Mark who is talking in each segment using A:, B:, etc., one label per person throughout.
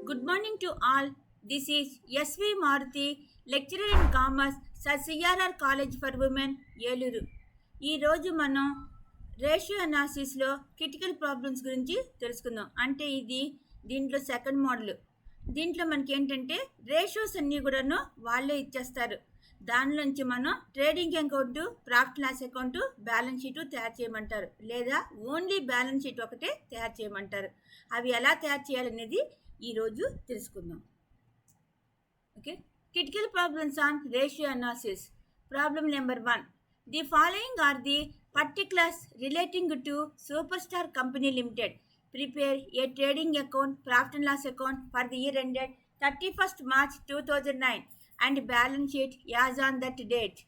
A: Good morning to all. This is SV Maruti, lecturer in commerce, CRR College for Women, Eluru. ఈరోజు మనం ratio అనాలిసిస్లో critical problems గురించి తెలుసుకుందాం. అంటే దీంట్లో సెకండ్ మోడల్. దీంట్లో మనకి ఏంటంటే రేషియోస్ అన్నీ కూడాను వాళ్ళే ఇచ్చేస్తారు. దానిలోంచి మనం trading account, profit loss account, balance sheet తయారు చేయమంటారు, లేదా ఓన్లీ బ్యాలెన్స్ షీట్ ఒకటే తయారు చేయమంటారు. అవి ఎలా తయారు చేయాలనేది ఈరోజు తెలుసుకుందాం. Okay, critical problems on ratio analysis. Problem number 1. The following are the particulars relating to super star company limited. Prepare a trading account, profit and loss account for the year ended 31st March 2009 and balance sheet as on that date.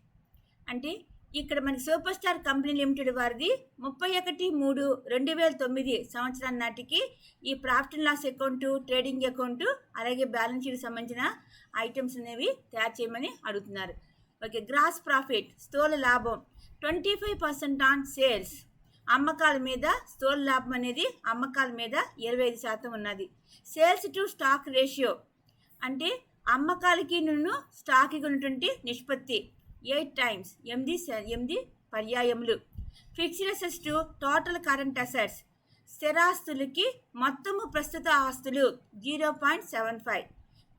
A: అంటే ఇక్కడ మనకి super star company limited వారిది 31/3/2009 సంవత్సరం నాటికి ఈ profit and loss account, trading account, అలాగే balance sheet సంబంధించిన items అనేవి తయారు చేయమని అడుగుతున్నారు. ఓకే, గ్రాస్ ప్రాఫిట్ స్థూల లాభం 25% ఆన్ సేల్స్. అమ్మకాల మీద స్థూల లాభం అనేది అమ్మకాల మీద 25% ఉన్నది. సేల్స్ టు స్టాక్ రేషియో అంటే అమ్మకాలకి స్టాక్కి ఉన్నటువంటి నిష్పత్తి 8 times, 8 పర్యాయములు. Fixed assets to total current assets, స్థిరాస్తులకి మొత్తము ప్రస్తుత ఆస్తులు 0.75.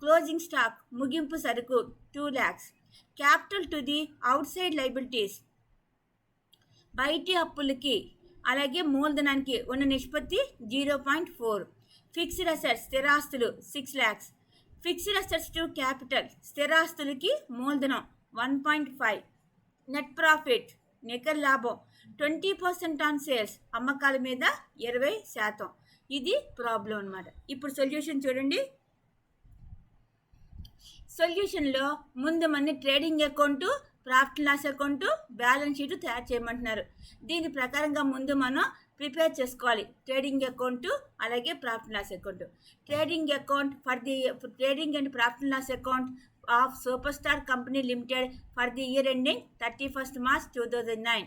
A: క్లోజింగ్ స్టాక్ ముగింపు సరుకు 2 lakhs. Capital to the out side liabilities, బయటి అప్పులకి అలాగే మూలధనానికి ఉన్న నిష్పత్తి 0.4. ఫిక్స్డ్ అసెట్స్ స్థిరాస్తులు 6 lakhs. Fixed assets to capital స్థిరాస్తులకి మూలధనం 1.5. నెట్ ప్రాఫిట్ నికర లాభం 20% ఆన్ సేల్స్, అమ్మకాల మీద 20%. ఇది ప్రాబ్లం అన్నమాట. ఇప్పుడు సొల్యూషన్ చూడండి. సొల్యూషన్లో ముందు మన trading account, profit loss account, balance sheet తయారు చేయమంటున్నారు. దీని ప్రకారంగా ముందు మనం ప్రిపేర్ చేసుకోవాలి ట్రేడింగ్ అకౌంటు అలాగే profit loss account. Trading account for the trading and profit loss account of super star company limited for the year ending 31st March 2009.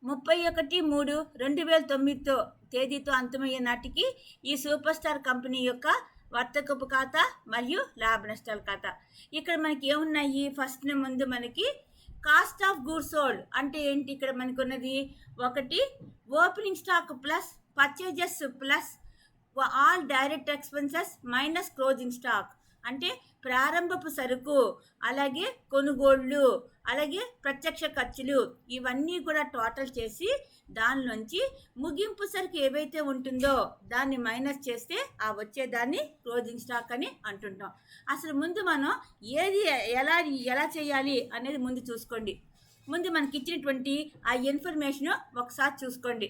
A: 31/3/2009 తేదీతో అంతమయ్యే నాటికి ఈ సూపర్ స్టార్ కంపెనీ యొక్క వర్తకపు ఖాతా మరియు లాభ నష్టాల ఖాతా. ఇక్కడ మనకి ఏమున్నాయి? ఫస్ట్ ముందు మనకి కాస్ట్ ఆఫ్ గూడ్స్ సోల్డ్ అంటే ఏంటి? ఇక్కడ మనకు ఉన్నది ఒకటి opening stock plus purchases plus all direct expenses minus closing stock. అంటే ప్రారంభపు సరుకు, అలాగే కొనుగోళ్ళు, అలాగే ప్రత్యక్ష ఖర్చులు, ఇవన్నీ కూడా టోటల్ చేసి దానిలోంచి ముగింపు సరుకు ఏవైతే ఉంటుందో దాన్ని మైనస్ చేస్తే ఆ వచ్చేదాన్ని క్లోజింగ్ స్టాక్ అని అంటుంటాం. అసలు ముందు మనం ఏది ఎలా చేయాలి అనేది ముందు చూసుకోండి. ముందు మనకి ఇచ్చినటువంటి ఆ ఇన్ఫర్మేషన్ ఒకసారి చూసుకోండి.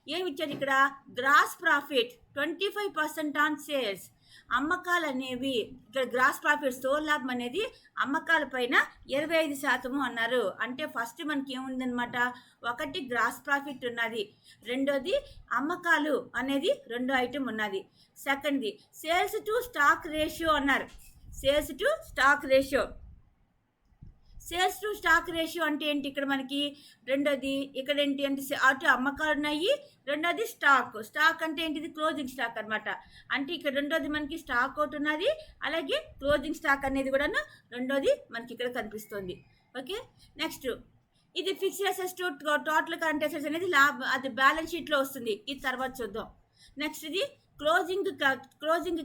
A: ఏమి ఇచ్చారు ఇక్కడ? Gross profit 25% on sales. అమ్మకాలు అనేవి ఇక్కడ గ్రాస్ ప్రాఫిట్ స్థూల లాభం అనేది అమ్మకాల పైన 25% అన్నారు. అంటే ఫస్ట్ మనకి ఏముందనమాట? ఒకటి గ్రాస్ ప్రాఫిట్ ఉన్నది, రెండోది అమ్మకాలు అనేది రెండో ఐటమ్ ఉన్నది. సెకండ్ది సేల్స్ టు స్టాక్ రేషియో అన్నారు. సేల్స్ టు స్టాక్ రేషియో అంటే ఏంటి? ఇక్కడ మనకి రెండోది ఇక్కడ ఏంటి అంటే అటు అమ్మకాలు ఉన్నాయి, రెండోది స్టాక్ అంటే ఏంటిది? క్లోజింగ్ స్టాక్ అనమాట. అంటే ఇక్కడ రెండోది మనకి స్టాక్ ఒకటి ఉన్నది, అలాగే క్లోజింగ్ స్టాక్ అనేది కూడా రెండోది మనకి ఇక్కడ కనిపిస్తుంది. ఓకే, నెక్స్ట్ ఇది fixed assets to total current assets అనేది అది బ్యాలెన్స్ షీట్లో వస్తుంది, ఇది తర్వాత చూద్దాం. నెక్స్ట్ ఇది క్లోజింగ్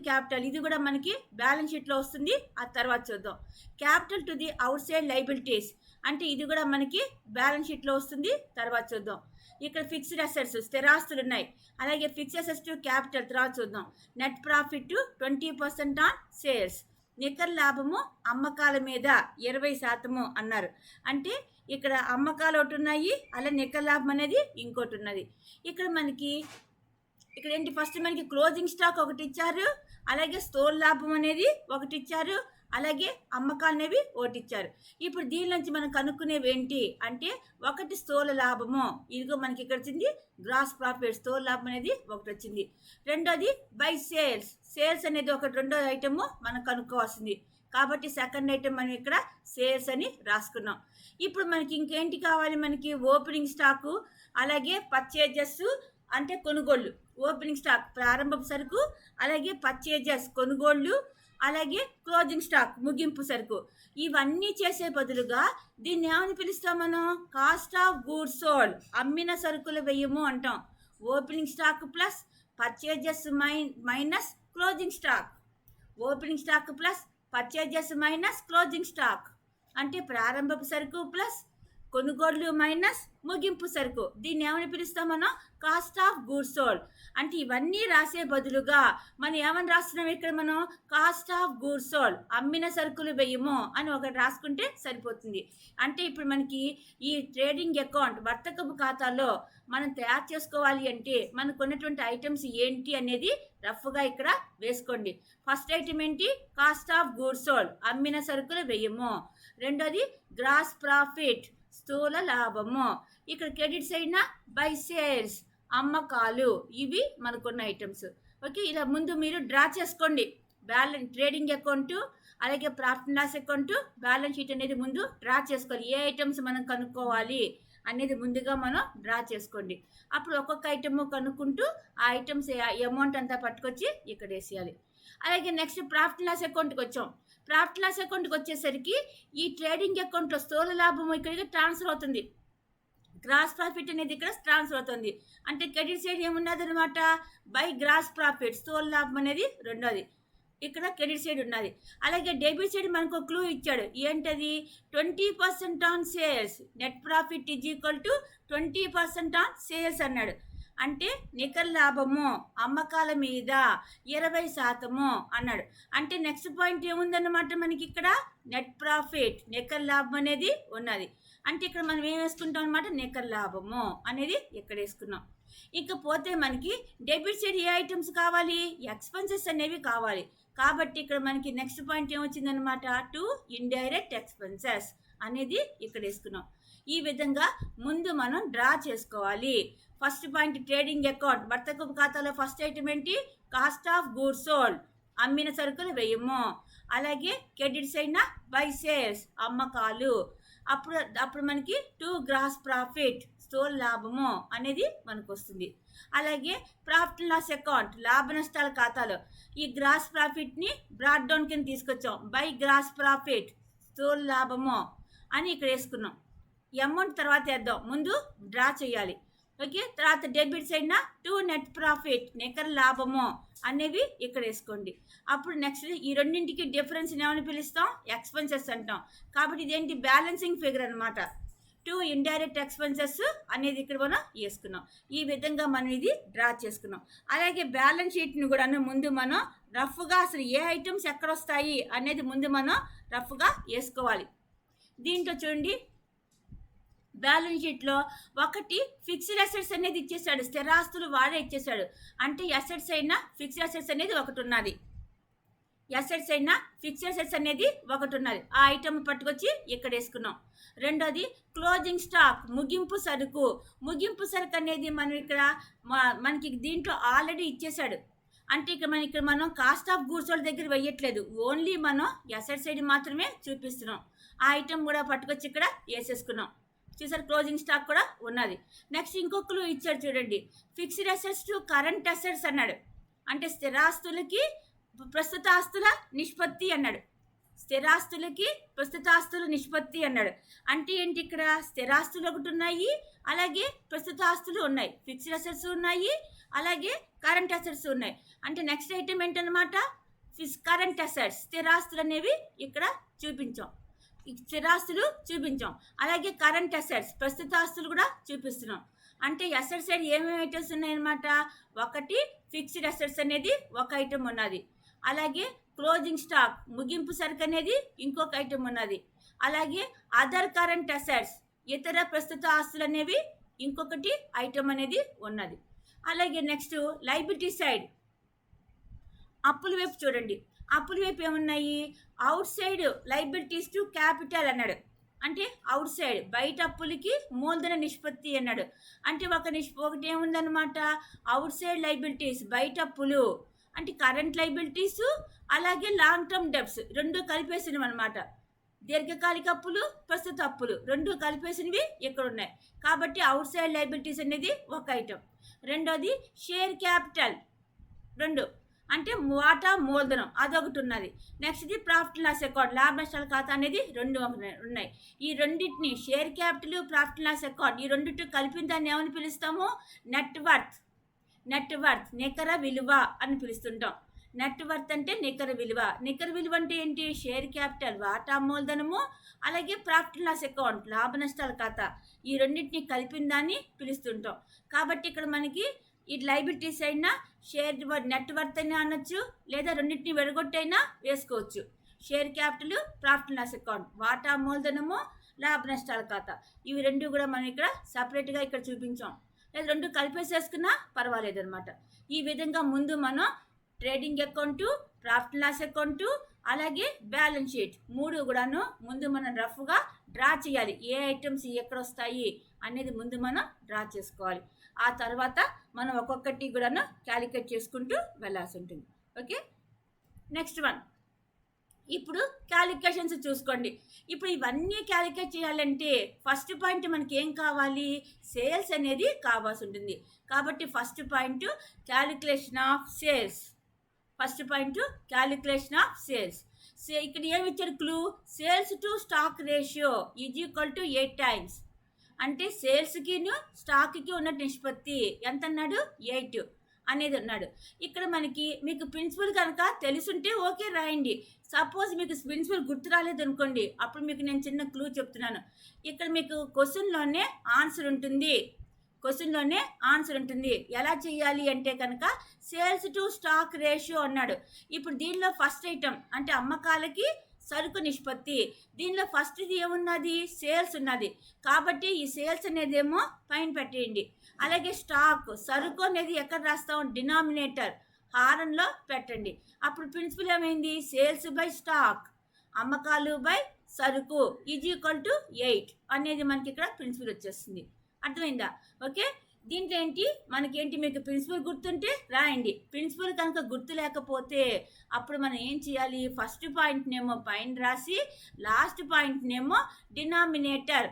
A: క్యాపిటల్, ఇది కూడా మనకి బ్యాలెన్స్ షీట్లో వస్తుంది, ఆ తర్వాత చూద్దాం. Capital to the out side liabilities అంటే ఇది కూడా మనకి బ్యాలెన్స్ షీట్లో వస్తుంది, తర్వాత చూద్దాం. ఇక్కడ ఫిక్స్డ్ అసెట్స్ స్థిరాస్తులు ఉన్నాయి, అలాగే ఫిక్స్డ్ అసెట్స్ టు క్యాపిటల్ తర్వాత చూద్దాం. నెట్ ప్రాఫిట్ 20% ఆన్ సేల్స్, నికర లాభము అమ్మకాల మీద 20% అన్నారు. అంటే ఇక్కడ అమ్మకాలు ఒకటి ఉన్నాయి, అలాగే నికర లాభం అనేది ఇంకోటి ఉన్నది. ఇక్కడ ఏంటి? ఫస్ట్ మనకి క్లోజింగ్ స్టాక్ ఒకటి ఇచ్చారు, అలాగే స్థూల లాభం అనేది ఒకటి ఇచ్చారు, అలాగే అమ్మకాలు అనేవి ఒకటి ఇచ్చారు. ఇప్పుడు దీని నుంచి మనం కనుక్కునేవి ఏంటి అంటే ఒకటి స్థూల లాభము, ఇదిగో మనకి ఇక్కడ వచ్చింది గ్రాస్ ప్రాఫిట్, స్థూల లాభం అనేది ఒకటి వచ్చింది. రెండోది బై సేల్స్ అనేది ఒకటి రెండో ఐటము మనం కనుక్కోవాల్సింది. కాబట్టి సెకండ్ ఐటమ్ మనం ఇక్కడ సేల్స్ అని రాసుకున్నాం. ఇప్పుడు మనకి ఇంకేంటి కావాలి? మనకి ఓపెనింగ్ స్టాకు, అలాగే పర్చేజెస్, అంటే కొనుగోళ్ళు, ఓపెనింగ్ స్టాక్ ప్రారంభపు సరుకు, అలాగే పర్చేజెస్ కొనుగోళ్ళు, అలాగే క్లోజింగ్ స్టాక్ ముగింపు సరుకు. ఇవన్నీ చేసే బదులుగా దీన్ని ఏమని పిలుస్తాం మనం? కాస్ట్ ఆఫ్ గూడ్స్ సోల్డ్, అమ్మిన సరుకుల వ్యయము అంటాం. Opening stock plus purchases minus closing stock. Opening stock plus purchases minus closing stock అంటే ప్రారంభపు సరుకు ప్లస్ కొనుగోళ్లు మైనస్ ముగింపు సరుకు. దీన్ని ఏమని పిలుస్తాం మనం? Cost of goods sold. అంటే ఇవన్నీ రాసే బదులుగా మనం ఏమని రాస్తున్నాం ఇక్కడ? మనం కాస్ట్ ఆఫ్ గూడ్స్ సోల్డ్, అమ్మిన సరుకులు వ్యయము అని ఒకటి రాసుకుంటే సరిపోతుంది. అంటే ఇప్పుడు మనకి ఈ ట్రేడింగ్ అకౌంట్ వర్తకపు ఖాతాలో మనం తయారు చేసుకోవాలి అంటే మనకు ఉన్నటువంటి ఐటమ్స్ ఏంటి అనేది రఫ్గా ఇక్కడ వేసుకోండి. ఫస్ట్ ఐటమ్ ఏంటి? కాస్ట్ ఆఫ్ గూడ్స్ సోల్డ్, అమ్మిన సరుకుల వ్యయము. రెండోది గ్రాస్ ప్రాఫిట్, స్థూల లాభము. ఇక్కడ క్రెడిట్స్ అయినా బై సేల్స్, అమ్మకాలు. ఇవి మనకున్న ఐటమ్స్. ఓకే, ఇలా ముందు మీరు డ్రా చేసుకోండి. ట్రేడింగ్ అకౌంట్ అలాగే profit and loss account, balance sheet అనేది ముందు డ్రా చేసుకోవాలి. ఏ ఐటమ్స్ మనం కనుక్కోవాలి అనేది ముందుగా మనం డ్రా చేసుకోండి. అప్పుడు ఒక్కొక్క ఐటమ్ కనుక్కుంటూ ఆ ఐటమ్స్ అమౌంట్ అంతా పట్టుకొచ్చి ఇక్కడ వేసేయాలి. అలాగే నెక్స్ట్ ప్రాఫిట్ అండ్ లాస్ అకౌంట్కి వచ్చాం. ప్రాఫిట్ లాస్ అకౌంట్కి వచ్చేసరికి ఈ ట్రేడింగ్ అకౌంట్లో స్థూల లాభం ఇక్కడికి ట్రాన్స్ఫర్ అవుతుంది. గ్రాస్ ప్రాఫిట్ అనేది ఇక్కడ ట్రాన్స్ఫర్ అవుతుంది. అంటే క్రెడిట్ సైడ్ ఏమున్నది అనమాట? బై గ్రాస్ ప్రాఫిట్, స్థూల లాభం అనేది రెండోది. ఇక్కడ క్రెడిట్ సైడ్ ఉన్నది. అలాగే డెబిట్ సైడ్ మనకు క్లూ ఇచ్చాడు. ఏంటది? 20% on sales, net profit is equal to 20% on sales అన్నాడు. అంటే నికర లాభము అమ్మకాల మీద 20% అన్నాడు. అంటే నెక్స్ట్ పాయింట్ ఏముందన్నమాట మనకి ఇక్కడ? నెట్ ప్రాఫిట్, నికర లాభం అనేది ఉన్నది. అంటే ఇక్కడ మనం ఏం వేసుకుంటాం అనమాట? నికర లాభము అనేది ఇక్కడ వేసుకున్నాం. ఇకపోతే మనకి డెబిట్ సైడ్ ఏ ఐటమ్స్ కావాలి? ఎక్స్పెన్సెస్ అనేవి కావాలి. కాబట్టి ఇక్కడ మనకి నెక్స్ట్ పాయింట్ ఏమొచ్చిందనమాట? టు ఇండైరెక్ట్ ఎక్స్పెన్సెస్ అనేది ఇక్కడ వేసుకున్నాం. ఈ విధంగా ముందు మనం డ్రా చేసుకోవాలి. ఫస్ట్ పాయింట్ ట్రేడింగ్ అకౌంట్ వర్తకపు ఖాతాలో ఫస్ట్ ఐటమ్ ఏంటి? కాస్ట్ ఆఫ్ గూడ్స్ సోల్డ్, అమ్మిన సరుకులు వ్యయము. అలాగే క్రెడిట్స్ అయినా బై సేల్స్, అమ్మకాలు. అప్పుడు మనకి టు గ్రాస్ ప్రాఫిట్, స్థూల లాభము అనేది మనకు వస్తుంది. అలాగే ప్రాఫిట్ అండ్ లాస్ అకౌంట్ లాభ నష్టాల ఖాతాలో ఈ గ్రాస్ ప్రాఫిట్ని బ్రాడ్ డౌన్ కింద తీసుకొచ్చాం. బై గ్రాస్ ప్రాఫిట్, స్థూల లాభము అని ఇక్కడ వేసుకున్నాం. అమౌంట్ తర్వాత వేద్దాం, ముందు డ్రా చేయాలి. ఓకే, తర్వాత డెబిట్ సైడ్న టు నెట్ ప్రాఫిట్, నికర లాభము అనేవి ఇక్కడ వేసుకోండి. అప్పుడు నెక్స్ట్ ఈ రెండింటికి డిఫరెన్స్ ఏమని పిలుస్తాం? ఎక్స్పెన్సెస్ అంటాం. కాబట్టి ఇదేంటి? బ్యాలెన్సింగ్ ఫిగర్ అనమాట. టు ఇండైరెక్ట్ ఎక్స్పెన్సెస్ అనేది ఇక్కడ మనం వేసుకున్నాం. ఈ విధంగా మనం ఇది డ్రా చేసుకున్నాం. అలాగే బ్యాలెన్స్ షీట్ని కూడా ముందు మనం రఫ్గా అసలు ఏ ఐటమ్స్ ఎక్కడ వస్తాయి అనేది ముందు మనం రఫ్గా వేసుకోవాలి. దీంట్లో చూడండి, బ్యాలెన్స్ షీట్లో ఒకటి ఫిక్స్డ్ అసెట్స్ అనేది ఇచ్చేసాడు, స్థిరాస్తులు వాడే ఇచ్చేసాడు. అంటే అసెట్స్ అయినా ఫిక్స్డ్ అసెట్స్ అనేది ఒకటి ఉన్నది. అసెట్స్ అయినా ఫిక్స్డ్ అసెట్స్ అనేది ఒకటి ఉన్నది. ఆ ఐటమ్ పట్టుకొచ్చి ఇక్కడ వేసుకున్నాం. రెండోది క్లోజింగ్ స్టాక్, ముగింపు సరుకు. ముగింపు సరుకు అనేది మనం ఇక్కడ మనకి దీంట్లో ఆల్రెడీ ఇచ్చేసాడు. అంటే ఇక్కడ మనం కాస్ట్ ఆఫ్ గూడ్స్ వాళ్ళ దగ్గర వేయట్లేదు, ఓన్లీ మనం అసెట్ సైడ్ మాత్రమే చూపిస్తున్నాం. ఆ ఐటమ్ కూడా పట్టుకొచ్చి ఇక్కడ వేసేసుకున్నాం. చూసారు, క్లోజింగ్ స్టాక్ కూడా ఉన్నది. నెక్స్ట్ ఇంకొకరు ఇచ్చాడు చూడండి, fixed assets to current assets అన్నాడు. అంటే స్థిరాస్తులకి ప్రస్తుత ఆస్తుల నిష్పత్తి అన్నాడు. స్థిరాస్తులకి ప్రస్తుత ఆస్తుల నిష్పత్తి అన్నాడు. అంటే ఏంటి? ఇక్కడ స్థిరాస్తులు ఒకటి ఉన్నాయి, అలాగే ప్రస్తుత ఆస్తులు ఉన్నాయి, ఫిక్స్డ్ అసెట్స్ ఉన్నాయి, అలాగే కరెంట్ అసెట్స్ ఉన్నాయి. అంటే నెక్స్ట్ ఐటమ్ ఏంటన్నమాట? కరెంట్ అసెట్స్, స్థిరాస్తులు అనేవి ఇక్కడ చూపించాం. స్థిరాస్తులు చూపించాం, అలాగే కరెంట్ అసెట్స్ ప్రస్తుత ఆస్తులు కూడా చూపిస్తున్నాం. అంటే అసెట్ సైడ్ ఏమేమి ఐటమ్స్ ఉన్నాయన్నమాట? ఒకటి ఫిక్స్డ్ అసెట్స్ అనేది ఒక ఐటమ్ ఉన్నది, అలాగే క్లోజింగ్ స్టాక్ ముగింపు సరుకు అనేది ఇంకొక ఐటమ్ ఉన్నది, అలాగే అదర్ కరెంట్ అసెట్స్ ఇతర ప్రస్తుత ఆస్తులు అనేవి ఇంకొకటి ఐటమ్ అనేది ఉన్నది. అలాగే నెక్స్ట్ లైబిలిటీ సైడ్ అప్పుల వైపు చూడండి. అప్పుల వైపు ఏమున్నాయి? Out side liabilities to capital అన్నాడు. అంటే అవుట్ సైడ్ బయట అప్పులకి మూలధన నిష్పత్తి అన్నాడు. అంటే ఒకటి ఏముందనమాట? అవుట్ సైడ్ లైబిలిటీస్ బయట అప్పులు అంటే కరెంట్ లైబిలిటీస్, అలాగే లాంగ్ టర్మ్ డెబ్ట్స్ రెండు కలిపేసినవి అనమాట. దీర్ఘకాలిక అప్పులు, ప్రస్తుత అప్పులు రెండు కలిపేసినవి ఇక్కడ ఉన్నాయి. కాబట్టి అవుట్ సైడ్ లైబిలిటీస్ అనేది ఒక ఐటమ్. రెండోది షేర్ క్యాపిటల్ 2 అంటే వాటా మూలధనం అదొకటి ఉన్నది. నెక్స్ట్ది ప్రాఫిట్ లాస్ అకౌంట్ లాభ నష్టాల ఖాతా అనేది 2 ఉన్నాయి. ఈ రెండింటిని share capital profit loss account ఈ రెండింటి కలిపిన దాన్ని ఏమని పిలుస్తాము? నెట్ వర్త్ నికర విలువ అని పిలుస్తుంటాం. నెట్ వర్త్ అంటే నికర విలువ అంటే ఏంటి? షేర్ క్యాపిటల్ వాటా మూలధనము, అలాగే ప్రాఫిట్ లాస్ అకౌంట్ లాభ నష్టాల ఖాతా ఈ రెండింటిని కలిపిన దాన్ని పిలుస్తుంటాం. కాబట్టి ఇక్కడ మనకి ఈ లైబిలిటీస్ అయినా షేర్ నెట్ వర్త్ అయినా అనొచ్చు, లేదా రెండింటిని విడగొట్టైనా వేసుకోవచ్చు. Share capital profit loss account వాటా మూలధనము లాభ నష్టాల ఖాతా ఇవి రెండు కూడా మనం ఇక్కడ సపరేట్గా ఇక్కడ చూపించాం. లేదా రెండు కలిపేసేసుకున్నా పర్వాలేదు అనమాట. ఈ విధంగా ముందు మనం trading account, profit loss account, అలాగే బ్యాలెన్స్ షీట్ 3 కూడాను ముందు మనం రఫ్గా డ్రా చేయాలి. ఏ ఐటమ్స్ ఎక్కడ వస్తాయి అనేది ముందు మనం డ్రా చేసుకోవాలి. ఆ తర్వాత మనం ఒక్కొక్కటి కూడాను క్యాలిక్యులేట్ చేసుకుంటూ వెళ్ళాల్సి ఉంటుంది. Okay, next one. ఇప్పుడు క్యాలిక్యులేషన్స్ చూసుకోండి. ఇప్పుడు ఇవన్నీ క్యాలిక్యులేట్ చేయాలంటే ఫస్ట్ పాయింట్ మనకి ఏం కావాలి? సేల్స్ అనేది కావాల్సి ఉంటుంది. కాబట్టి first point calculation of sales. ఇక్కడ ఏమి ఇచ్చారు clue? Sales to stock ratio is equal to 8 times. అంటే సేల్స్కిను స్టాక్కి ఉన్న నిష్పత్తి ఎంత అన్నాడు? 8 అనేది అన్నాడు. ఇక్కడ మీకు ప్రిన్సిపల్ కనుక తెలుసుంటే ఓకే రాయండి. సపోజ్ మీకు ప్రిన్సిపల్ గుర్తు రాలేదు అనుకోండి, అప్పుడు మీకు నేను చిన్న క్లూ చెప్తున్నాను. ఇక్కడ మీకు క్వశ్చన్లోనే ఆన్సర్ ఉంటుంది. ఎలా చేయాలి అంటే కనుక సేల్స్ టు స్టాక్ రేషియో అన్నాడు. ఇప్పుడు దీనిలో ఫస్ట్ ఐటమ్ అంటే అమ్మకాలకి సరుకు నిష్పత్తి. దీనిలో ఫస్ట్ది ఏమున్నది? సేల్స్ ఉన్నది. కాబట్టి ఈ సేల్స్ అనేది ఏమో పైన పెట్టేయండి. అలాగే స్టాక్ సరుకు అనేది ఎక్కడ రాస్తాం? డినామినేటర్ హారంలో పెట్టండి. అప్పుడు ప్రిన్సిపల్ ఏమైంది? సేల్స్ బై స్టాక్, అమ్మకాలు బై సరుకు ఈజ్ ఈక్వల్ టు 8 అనేది మనకి ఇక్కడ ప్రిన్సిపల్ వచ్చేస్తుంది. అర్థమైందా? ఓకే, దీంట్లో మనకేంటి మీకు ప్రిన్సిపల్ గుర్తుంటే రాయండి. ప్రిన్సిపల్ కనుక గుర్తు లేకపోతే అప్పుడు మనం ఏం చేయాలి? ఫస్ట్ పాయింట్నేమో పైన రాసి లాస్ట్ పాయింట్నేమో డినామినేటర్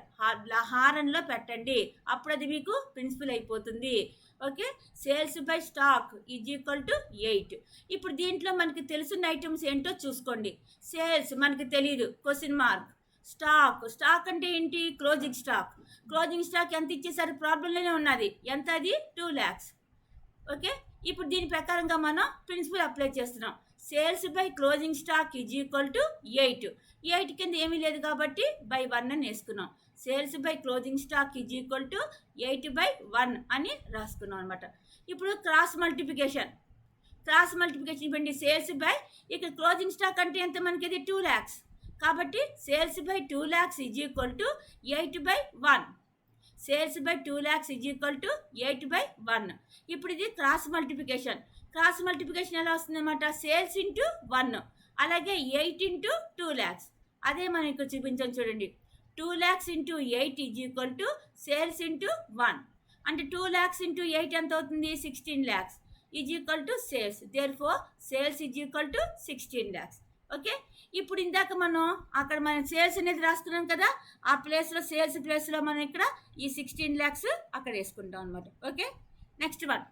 A: హారంలో పెట్టండి. అప్పుడు అది మీకు ప్రిన్సిపల్ అయిపోతుంది. Okay, sales by stock is equal to 8. ఇప్పుడు దీంట్లో మనకి తెలిసిన ఐటమ్స్ ఏంటో చూసుకోండి. సేల్స్ మనకి తెలియదు, క్వశ్చన్ మార్క్. స్టాక్ అంటే ఏంటి? క్లోజింగ్ స్టాక్ ఎంత ఇచ్చేసరి ప్రాబ్లంలోనే ఉన్నది. ఎంత అది? 2 lakhs. ఓకే, ఇప్పుడు దీని ప్రకారంగా మనం ప్రిన్సిపల్ అప్లై చేస్తున్నాం. Sales by closing stock is equal to 8 కింద ఏమీ లేదు కాబట్టి బై 1 అని వేసుకున్నాం. Sales by closing stock is equal to 8/1 అని రాసుకున్నాం అనమాట. ఇప్పుడు క్రాస్ మల్టిప్లికేషన్ ఇవ్వండి. సేల్స్ బై ఇక్కడ క్లోజింగ్ స్టాక్ అంటే ఎంత మనకి? ఇది 2 lakhs. కాబట్టి sales by 2 lakhs is equal to 8/1. ఇప్పుడు ఇది క్రాస్ మల్టిప్లికేషన్ ఎలా వస్తుంది అనమాట? సేల్స్ ఇంటూ 1, అలాగే 8 into 2 lakhs. అదే మనం ఇక్కడ చూపించాం చూడండి. 2 lakhs into 8 is equal to sales into 1. అంటే 2 lakhs into 8 ఎంత అవుతుంది? 16 lakhs is equal to sales. Therefore sales is equal to 16 lakhs. Okay, ఇప్పుడు ఇందాక మనం సేల్స్ అనేది రాసుకున్నాం కదా, ఆ ప్లేస్లో సేల్స్ ప్లేస్లో మనం ఇక్కడ ఈ 16 lakhs అక్కడ వేసుకుంటాం అనమాట. Okay, next one.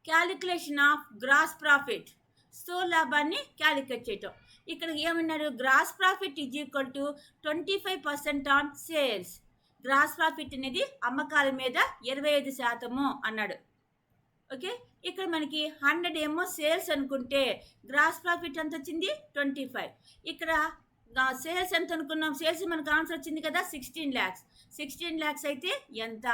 A: Calculation of gross profit. స్థూల లాభాన్ని క్యాలిక్యులేట్ చేయటం. ఇక్కడ ఏమన్నాడు? Gross profit is equal to 25% on sales. Gross profit అనేది అమ్మకాల మీద 25% అన్నాడు. ఓకే, ఇక్కడ మనకి 100 ఏమో సేల్స్ అనుకుంటే గ్రాస్ ప్రాఫిట్ ఎంత వచ్చింది? 25. ఇక్కడ సేల్స్ ఎంత అనుకున్నాం? సేల్స్ మనకు ఆన్సర్ వచ్చింది కదా 16 lakhs. 16 lakhs అయితే ఎంత?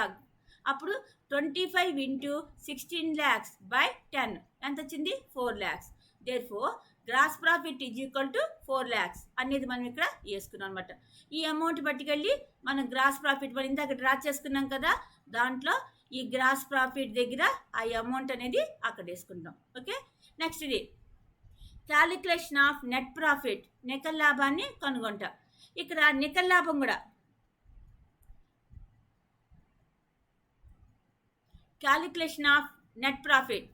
A: అప్పుడు 25 into 16 lakhs by 10 ఎంత వచ్చింది? 4 lakhs. Therefore gross profit is equal to 4 lakhs అనేది మనం ఇక్కడ వేసుకున్నాం అనమాట. ఈ అమౌంట్ పట్టుకెళ్ళి మనం గ్రాస్ ప్రాఫిట్ మనం ఇందాక డ్రా చేసుకున్నాం కదా, దాంట్లో ఈ గ్రాస్ ప్రాఫిట్ దగ్గర ఆ అమౌంట్ అనేది అక్కడ వేసుకుంటాం. ఓకే, నెక్స్ట్ ఇది క్యాలిక్యులేషన్ ఆఫ్ నెట్ ప్రాఫిట్. నికర లాభాన్ని కనుగొంటాం. ఇక్కడ నికర లాభం కూడా క్యాలిక్యులేషన్ ఆఫ్ నెట్ ప్రాఫిట్.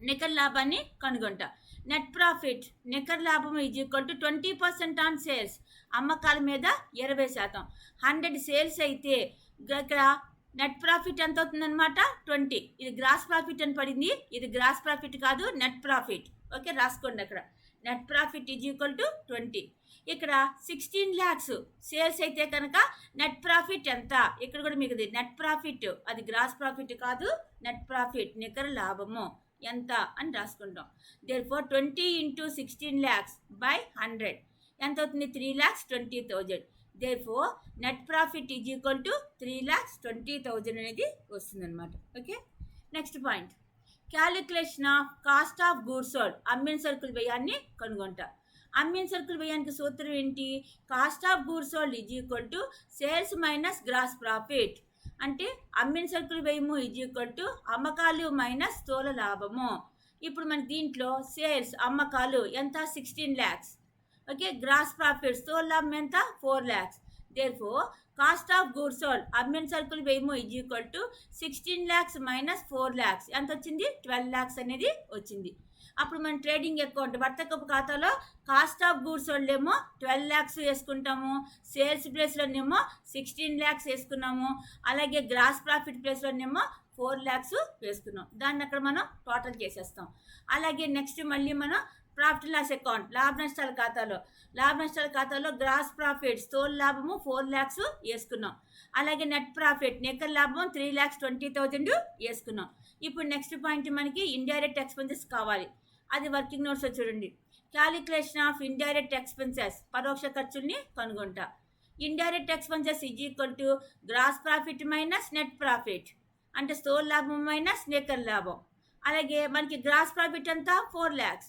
A: నికర లాభాన్ని కనుగొంటాం. నెట్ ప్రాఫిట్ నికర లాభం is equal to 20% on sales. అమ్మకాల మీద 20%. 100 సేల్స్ అయితే ఇక్కడ నెట్ ప్రాఫిట్ ఎంత అవుతుందన్నమాట 20. ఇది గ్రాస్ ప్రాఫిట్ అని పడింది, ఇది గ్రాస్ ప్రాఫిట్ కాదు, నెట్ ప్రాఫిట్. ఓకే, రాసుకోండి అక్కడ. Net profit is equal to 20. ఇక్కడ 16 lakhs సేల్స్ అయితే కనుక నెట్ ప్రాఫిట్ ఎంత, ఇక్కడ కూడా మీకు నెట్ ప్రాఫిట్, అది గ్రాస్ ప్రాఫిట్ కాదు, నెట్ ప్రాఫిట్ నికర లాభము ఎంత అని రాసుకుంటాం. దేర్ఫోర్ 20 into 16 lakhs by 100 ఎంత అవుతుంది, 3,20,000. Therefore net profit is equal to 3,20,000 అనేది వస్తుంది అనమాట. Okay, next point, calculation of cost of goods sold. అమ్మిన సరుకుల వ్యయాన్ని కనుగొంటా. అమ్మిన సరుకుల వ్యయానికి సూత్రం ఏంటి, cost of goods sold is equal to sales minus gross profit. అంటే అమ్మిన సరుకుల వ్యయము ఈజ్ ఈక్వల్ టు అమ్మకాలు మైనస్ స్థూల లాభము. ఇప్పుడు మన దీంట్లో సేల్స్ అమ్మకాలు ఎంత, 16 lakhs. ఓకే, గ్రాస్ ప్రాఫిట్ స్థూల లాభం ఎంత, 4 lakhs. Therefore cost of goods sold అమ్మిన సరుకుల వ్యయము is equal to 16 lakhs minus 4 lakhs ఎంత వచ్చింది, 12 lakhs అనేది వచ్చింది. అప్పుడు మన ట్రేడింగ్ అకౌంట్ వర్తకపు ఖాతాలో కాస్ట్ ఆఫ్ గూడ్స్ సోల్డ్ ఏమో 12 lakhs వేసుకుంటాము, సేల్స్ ప్లేస్లోనేమో 16 lakhs వేసుకున్నాము, అలాగే గ్రాస్ ప్రాఫిట్ ప్లేస్లోనేమో 4 lakhs వేసుకున్నాం. దాన్ని అక్కడ మనం టోటల్ చేసేస్తాం. అలాగే నెక్స్ట్ మళ్ళీ మనం ప్రాఫిట్ లాస్ అకౌంట్ లాభ నష్టాల ఖాతాలో గ్రాస్ ప్రాఫిట్ స్థూల లాభము 4 lakhs వేసుకున్నాం, అలాగే నెట్ ప్రాఫిట్ నికర లాభం 3,20,000 వేసుకున్నాం. ఇప్పుడు నెక్స్ట్ పాయింట్ మనకి ఇండైరెక్ట్ ఎక్స్పెన్సెస్ కావాలి, అది వర్కింగ్ నోట్స్లో చూడండి. క్యాలిక్యులేషన్ ఆఫ్ ఇండైరెక్ట్ ఎక్స్పెన్సెస్, పరోక్ష ఖర్చుల్ని కనుగొంటా. Indirect expenses is equal to gross profit minus net profit, అంటే స్థూల లాభం మైనస్ నికర లాభం. అలాగే మనకి గ్రాస్ ప్రాఫిట్ అంతా 4 lakhs,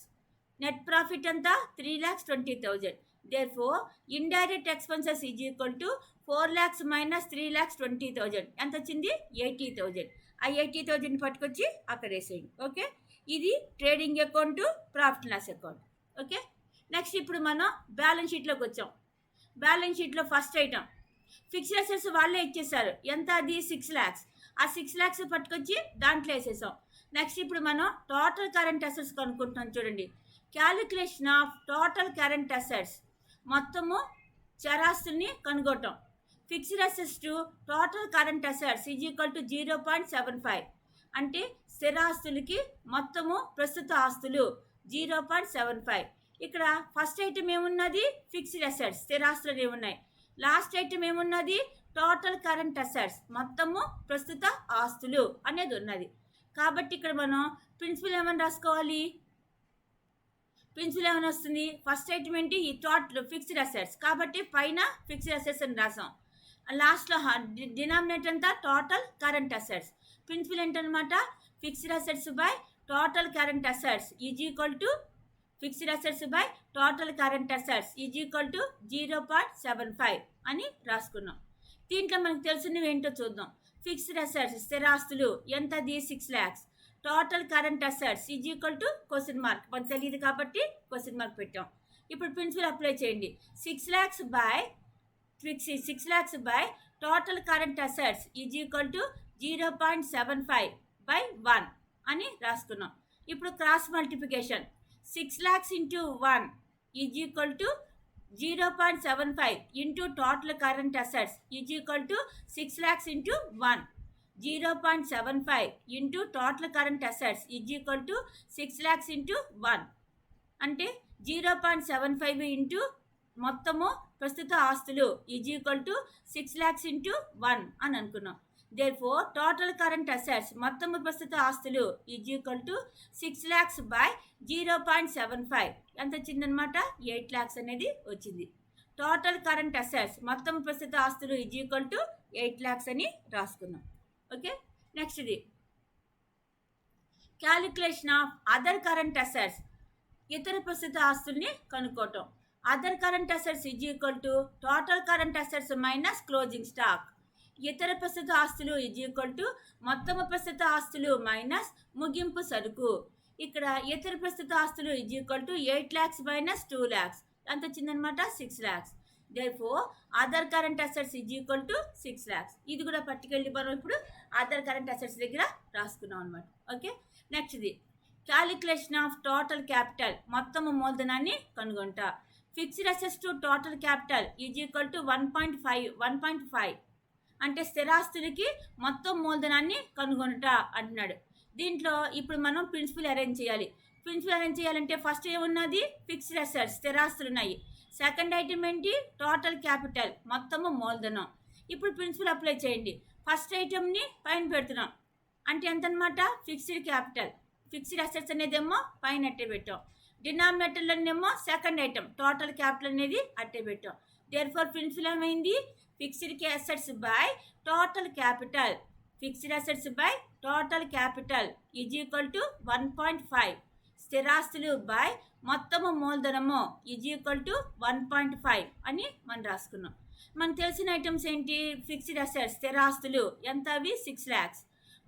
A: నెట్ ప్రాఫిట్ అంతా 3,20,000. Therefore indirect expenses is equal to 4 lakhs minus 3,20,000 ఎంత వచ్చింది, 80,000. ఆ 80,000 పట్టుకొచ్చి అక్కడ వేసేయండి. ఓకే, ఇది trading account, profit loss account. Okay, next ఇప్పుడు మనం బ్యాలెన్స్ షీట్లోకి వచ్చాం. బ్యాలెన్స్ షీట్లో ఫస్ట్ ఐటమ్ ఫిక్స్డ్ అసెట్స్ వాళ్ళే ఇచ్చేసారు, ఎంత అది 6 lakhs. ఆ 6 lakhs పట్టుకొచ్చి దాంట్లో వేసేసాం. నెక్స్ట్ ఇప్పుడు మనం టోటల్ కరెంట్ అసెట్స్ కనుక్కుంటున్నాం. చూడండి, calculation of total current assets, మొత్తము చరాస్తుల్ని కనుగొట్టం. Fixed assets to total current assets is equal to 0.75. అంటే స్థిరాస్తులకి మొత్తము ప్రస్తుత ఆస్తులు 0.75. ఇక్కడ ఫస్ట్ ఐటమ్ ఏమున్నది, ఫిక్స్డ్ అసెట్స్ స్థిరాస్తులు ఏమున్నాయి. లాస్ట్ ఐటమ్ ఏమున్నది, టోటల్ కరెంట్ అసెట్స్ మొత్తము ప్రస్తుత ఆస్తులు అనేది ఉన్నది. కాబట్టి ఇక్కడ మనం ప్రిన్సిపల్ ఏమని రాసుకోవాలి, ప్రిన్సిపల్ ఏమైనా వస్తుంది, ఫస్ట్ ఐటమ్ ఏంటి, ఈ టోటల్ ఫిక్స్డ్ అసెట్స్, కాబట్టి పైన ఫిక్స్డ్ అసెట్స్ అని రాసాం. లాస్ట్లో డినామినేటర్ అంతా టోటల్ కరెంట్ అసెట్స్. ప్రిన్సిపల్ ఏంటనమాట, fixed assets by total current assets is equal to fixed assets by total current assets is equal to 0.75 అని రాసుకున్నాం. దీంట్లో మనకు తెలిసినవి ఏంటో చూద్దాం. ఫిక్స్డ్ అసెట్స్ స్థిరాస్తులు ఎంతది, 6 lakhs. Total current assets is equal to question mark, మనకు తెలియదు కాబట్టి క్వశ్చన్ మార్క్ పెట్టాం. ఇప్పుడు ప్రిన్సిపల్ అప్లై చేయండి. 6 lakhs by total current assets is equal to 0.75 by 1 అని రాసుకున్నాం. ఇప్పుడు cross multiplication, 6 lakhs into 1 is equal to 0.75 into total current assets is equal to 6 lakhs into 1. 0.75 into total current assets is equal to 6 lakhs into 1. అంటే 0.75 into మొత్తము ప్రస్తుత ఆస్తులు is equal to 6 lakhs into 1 అని అనుకున్నాం. Therefore total current assets మొత్తము ప్రస్తుత ఆస్తులు is equal to 6 lakhs by 0.75 ఎంత వచ్చిందనమాట, 8 lakhs అనేది వచ్చింది. టోటల్ కరెంట్ అసెట్స్ మొత్తము ప్రస్తుత ఆస్తులు ఈజ్ ఈక్వల్ టు 8 lakhs అని రాసుకున్నాం. ఓకే, నెక్స్ట్ ఇది calculation of other current assets, ఇతర ప్రస్తుత ఆస్తుల్ని కనుక్కోవటం. Other current assets is equal to total current assets minus closing stock. ఇతర ప్రస్తుత ఆస్తులు ఈజ్ ఈక్వల్ టు మొత్తము ప్రస్తుత ఆస్తులు మైనస్ ముగింపు సరుకు. ఇక్కడ ఇతర ప్రస్తుత ఆస్తులు is equal to 8 lakhs minus 2 lakhs ఎంత వచ్చిందనమాట, 6 lakhs. Therefore other current assets is equal to 6 lakhs. ఇది కూడా పట్టుకెళ్ళి మనం ఇప్పుడు అదర్ కరెంట్ అసెట్స్ దగ్గర రాసుకున్నాం అనమాట. ఓకే, నెక్స్ట్ ఇది క్యాలిక్యులేషన్ ఆఫ్ టోటల్ క్యాపిటల్, మొత్తము మూలధనాన్ని కనుగొంటా. Fixed assets to total capital is equal to 1.5. అంటే స్థిరాస్తులకి మొత్తం మూలధనాన్ని కనుగొనుట అంటున్నాడు. దీంట్లో ఇప్పుడు మనం ప్రిన్సిపల్ అరేంజ్ చేయాలి. ప్రిన్సిపల్ అరేంజ్ చేయాలంటే ఫస్ట్ ఏమున్నది? ఫిక్స్డ్ అసెట్స్, స్థిరాస్తులు ఉన్నాయి. సెకండ్ ఐటమ్ ఏంటి? టోటల్ క్యాపిటల్, మొత్తము మూలధనం. ఇప్పుడు ప్రిన్సిపల్ అప్లై చేయండి. ఫస్ట్ ఐటమ్ని పైన పెడుతున్నాం అంటే ఎంత అనమాట? Fixed capital. ఫిక్స్డ్ అసెట్స్ అనేదేమో పైన అట్టే పెట్టాం. డినామినేటర్లోనేమో సెకండ్ ఐటమ్ టోటల్ క్యాపిటల్ అనేది అట్టే పెట్టాం. దేర్ ఫర్ ప్రిన్సిపల్ ఏమైంది? Fixed assets by total capital. Fixed assets by total capital is equal to 1.5. స్థిరాస్తులు బై మొత్తము మూలధనము ఈజ్ ఈక్వల్ టు 1.5 అని మనం రాసుకున్నాం. మనకు తెలిసిన ఐటమ్స్ ఏంటి? ఫిక్స్డ్ అసెట్స్ స్థిరాస్తులు ఎంత? అవి 6 lakhs.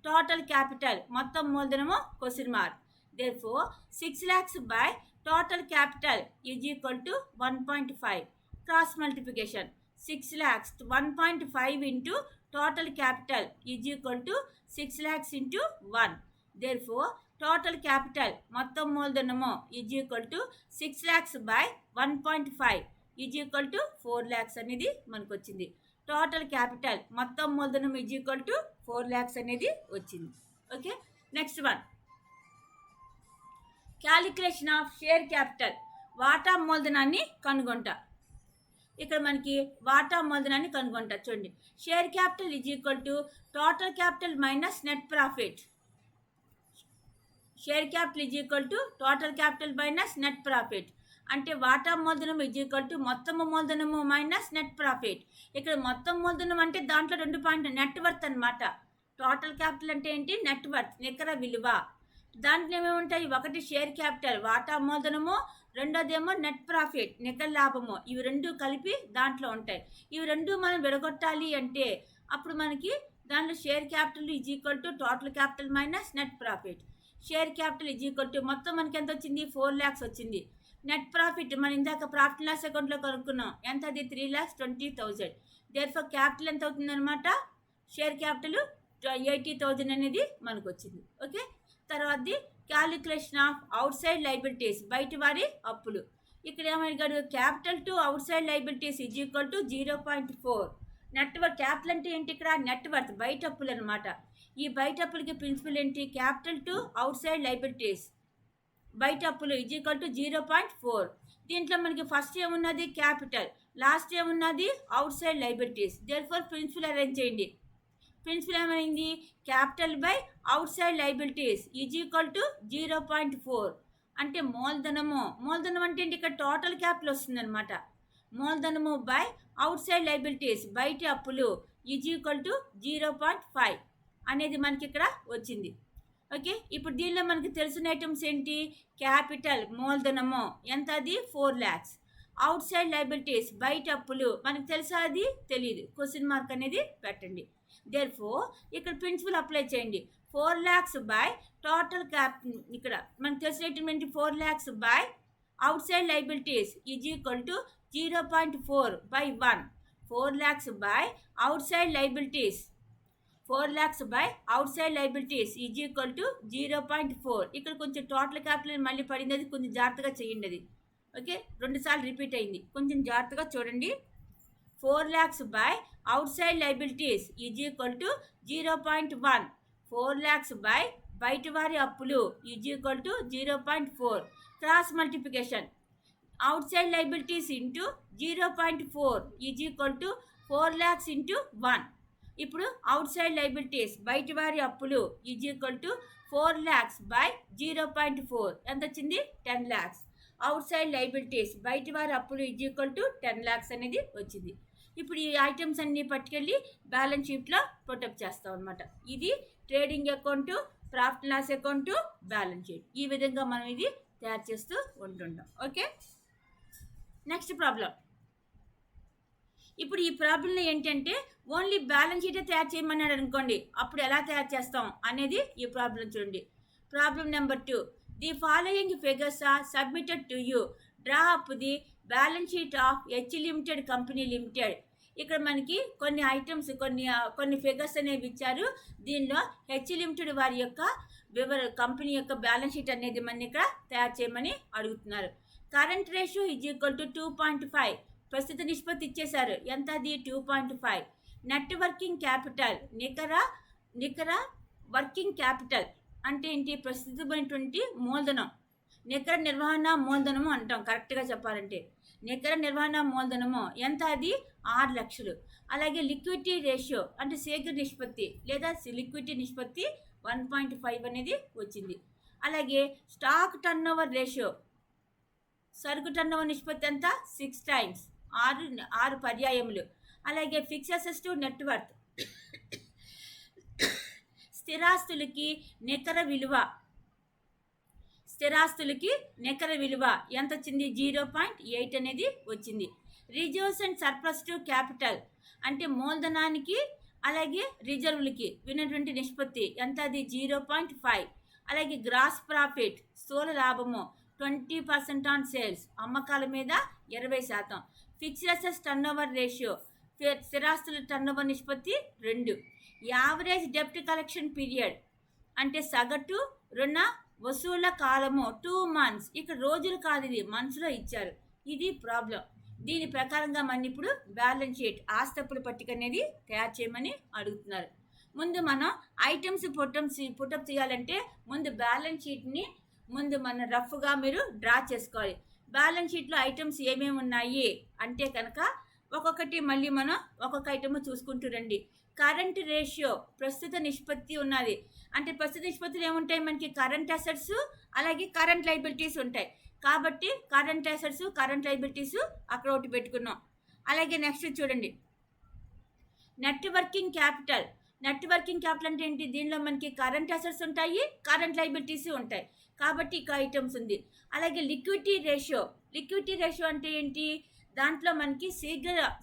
A: టోటల్ క్యాపిటల్ మొత్తం మూలధనము question mark. Therefore 6 lakhs by total capital is equal to 1.5. Cross multiplication 6 lakhs 1.5 into total capital is equal to 6 lakhs into 1. Therefore total capital మొత్తం మూలధనము is equal to 6 lakhs by 1.5 is equal to 4 lakhs అనేది మనకు వచ్చింది. Total capital మొత్తం మూలధనం is equal to 4 lakhs అనేది వచ్చింది. Okay, next one, calculation of share capital. వాటా మూలధనాన్ని కనుగొంటా. ఇక్కడ మనకి వాటా మూలధనాన్ని కనుగొంటా. చూడండి, share capital is equal to total capital minus net profit. Share capital is equal to total capital minus net profit. అంటే వాటా మూలధనం ఈజ్ ఈక్వల్ టు మొత్తము మూలధనము మైనస్ నెట్ ప్రాఫిట్. ఇక్కడ మొత్తం మూలధనం అంటే దాంట్లో 2 పాయింట్ నెట్ వర్త్ అనమాట. టోటల్ క్యాపిటల్ అంటే ఏంటి? నెట్ వర్త్, నికర విలువ. దాంట్లో ఏమేమి ఉంటాయి? ఒకటి షేర్ క్యాపిటల్ వాటా మూలధనము, రెండోదేమో నెట్ ప్రాఫిట్ నికర లాభము. ఇవి రెండు కలిపి దాంట్లో ఉంటాయి. ఇవి రెండు మనం విడగొట్టాలి అంటే అప్పుడు మనకి దాంట్లో share capital is equal to total capital minus net profit. Share capital is equal to మొత్తం మనకి ఎంత వచ్చింది? 4 lakhs వచ్చింది. నెట్ ప్రాఫిట్ మనం ఇందాక ప్రాఫిట్ లాస్ అకౌంట్లో కనుక్కున్నాం. ఎంత? అది 3,20,000. దేర్ఫోర్ క్యాపిటల్ ఎంత అవుతుంది అనమాట? షేర్ క్యాపిటల్ 80,000 అనేది మనకు వచ్చింది. ఓకే, తర్వాతది calculation of outside liabilities, బయట వారి అప్పులు. ఇక్కడ ఏమడిగాడు? Capital to outside liabilities is equal to 0.4. Net worth. Capital అంటే ఏంటి? ఇక్కడ నెట్ వర్త్, బయట అప్పులు అనమాట. ఈ బయట అప్పులకి ప్రిన్సిపల్ ఏంటి? Capital to outside liabilities, బయట అప్పులు ఈజ్ ఈక్వల్ టు 0.4. దీంట్లో మనకి ఫస్ట్ ఏమున్నది? క్యాపిటల్. లాస్ట్ ఏమున్నది? Outside liabilities. Therefore principal arrange చేయండి. ప్రిన్సిపల్ ఏమైంది? Capital by outside liabilities is equal to 0.4. అంటే మూలధనము. మూలధనం అంటే ఏంటి? ఇక్కడ టోటల్ క్యాపిటల్ వస్తుంది అనమాట. మూలధనము బై అవుట్ సైడ్ లైబిలిటీస్, బయట అప్పులు ఈజ్ ఈక్వల్ టు 0.5 అనేది మనకి ఇక్కడ వచ్చింది. ఓకే, ఇప్పుడు దీనిలో మనకి తెలిసిన ఐటమ్స్ ఏంటి? క్యాపిటల్ మూలధనము ఎంత? అది 4 lakhs. అవుట్ సైడ్ లైబిలిటీస్ బయట అప్పులు మనకు తెలుసా? అది తెలియదు. క్వశ్చన్ మార్క్ అనేది పెట్టండి. దేర్ఫోర్ ఇక్కడ ప్రిన్సిపల్ అప్లై చేయండి. 4 lakhs బై టోటల్ ఇక్కడ మనకు తెలిసిన ఐటమ్ ఏంటి? 4 lakhs by outside liabilities is equal to 0.4 by 1. 4 lakhs by outside liabilities, 4 lakhs by outside liabilities is equal to 0.4. ఇక్కడ కొంచెం టోటల్ క్యాపిటల్ మళ్ళీ పడింది, అది కొంచెం జాగ్రత్తగా చేయండి. అది ఓకే, 2 సార్లు రిపీట్ అయింది, కొంచెం జాగ్రత్తగా చూడండి. 4 lakhs by outside liabilities is equal to 0.1. 4 lakhs by బయట వారి అప్పులు is equal to 0.4. Cross multiplication out side liabilities into 0.4 is equal to 4 lakhs into 1. ఇప్పుడు అవుట్ సైడ్ లైబిలిటీస్ బయట వారి అప్పులు is equal to 4 lakhs by 0.4 ఎంత వచ్చింది? 10 lakhs. Out side liabilities బయట వారి అప్పులు ఈజ్ ఈక్వల్ టు 10 lakhs అనేది వచ్చింది. ఇప్పుడు ఈ ఐటమ్స్ అన్ని పట్టుకెళ్ళి బ్యాలెన్స్ షీట్లో పుటప్ చేస్తాం అనమాట. ఇది trading account, profit loss account, balance sheet. ఈ విధంగా మనం ఇది తయారు చేస్తూ ఉంటుంటాం. Okay, next problem. ఇప్పుడు ఈ ప్రాబ్లంలో ఏంటంటే ఓన్లీ బ్యాలెన్స్ షీటే తయారు చేయమన్నాడు అనుకోండి, అప్పుడు ఎలా తయారు చేస్తాం అనేది ఈ ప్రాబ్లం చూడండి. Problem number 2. The following figures are submitted to you. Draw up the balance sheet of H limited company limited. ఇక్కడ మనకి కొన్ని ఐటమ్స్, కొన్ని ఫిగర్స్ అనేవి ఇచ్చారు. దీనిలో హెచ్ లిమిటెడ్ వారి యొక్క కంపెనీ యొక్క బ్యాలెన్స్ షీట్ అనేది మన ఇక్కడ తయారు చేయమని అడుగుతున్నారు. Current ratio is equal to 2.5. ప్రస్తుత నిష్పత్తి ఇచ్చేశారు. ఎంత? అది 2.5. నెట్ వర్కింగ్ క్యాపిటల్, నికర నికర వర్కింగ్ క్యాపిటల్ అంటే ఏంటి? ప్రస్తుతమైనటువంటి మూలధనం. నికర నిర్వహణ మూలధనము అంటాం కరెక్ట్గా చెప్పాలంటే. నికర నిర్వహణ మూలధనము ఎంత? అది 6 లక్షలు. అలాగే లిక్విడిటీ రేషియో అంటే శీఘ్ర నిష్పత్తి లేదా లిక్విడిటీ నిష్పత్తి 1.5 అనేది వచ్చింది. అలాగే స్టాక్ టర్న్ ఓవర్ రేషియో, సరుకు టర్న్ ఓవర్ నిష్పత్తి ఎంత? 6 టైమ్స్, 6 పర్యాయములు. అలాగే fixed assets to net worth, స్థిరాస్తులకి నికర విలువ, ఎంత వచ్చింది? 0.8 అనేది వచ్చింది. Reserves and surplus to capital అంటే మూలధనానికి అలాగే రిజర్వులకి విన్నటువంటి నిష్పత్తి ఎంత? అది 0.5. అలాగే గ్రాస్ ప్రాఫిట్, స్థూల లాభము 20% ఆన్ సేల్స్, అమ్మకాల మీద 20%. Fixed assets turnover ratio, స్థిరాస్తుల టర్న్ ఓవర్ నిష్పత్తి 2. యావరేజ్ డెప్ట్ కలెక్షన్ పీరియడ్ అంటే సగటు రుణ వసూళ్ల కాలము 2 months. ఇక్కడ రోజులు కాదు, ఇది మంత్స్లో ఇచ్చారు. ఇది ప్రాబ్లం. దీని ప్రకారంగా మనం ఇప్పుడు బ్యాలెన్స్ షీట్, ఆస్తప్పుల పట్టిక అనేది తయారు చేయమని అడుగుతున్నారు. ముందు మనం ఐటమ్స్ పుటప్ చేయాలంటే ముందు బ్యాలెన్స్ షీట్ని మనం రఫ్గా మీరు డ్రా చేసుకోవాలి. బ్యాలెన్స్ షీట్లో ఐటమ్స్ ఏమేమి ఉన్నాయి అంటే కనుక ఒక్కొక్కటి మళ్ళీ మనం ఒక్కొక్క ఐటమ్ చూసుకుంటూ రండి. కరెంట్ రేషియో, ప్రస్తుత నిష్పత్తి ఉన్నది. అంటే ప్రస్తుత నిష్పత్తులు ఏముంటాయి? మనకి కరెంట్ అసెట్స్ అలాగే కరెంట్ లైబిలిటీస్ ఉంటాయి. కాబట్టి కరెంట్ అసెట్స్, కరెంట్ లైబిలిటీస్ అక్కడ ఒకటి పెట్టుకున్నాం. అలాగే నెక్స్ట్ చూడండి, net working capital. Net working capital అంటే ఏంటి? దీనిలో మనకి కరెంట్ అసెట్స్ ఉంటాయి, కరెంట్ లైబిలిటీస్ ఉంటాయి. కాబట్టి ఇక ఐటమ్స్ ఉంది. అలాగే లిక్విడిటీ రేషియో అంటే ఏంటి? దాంట్లో మనకి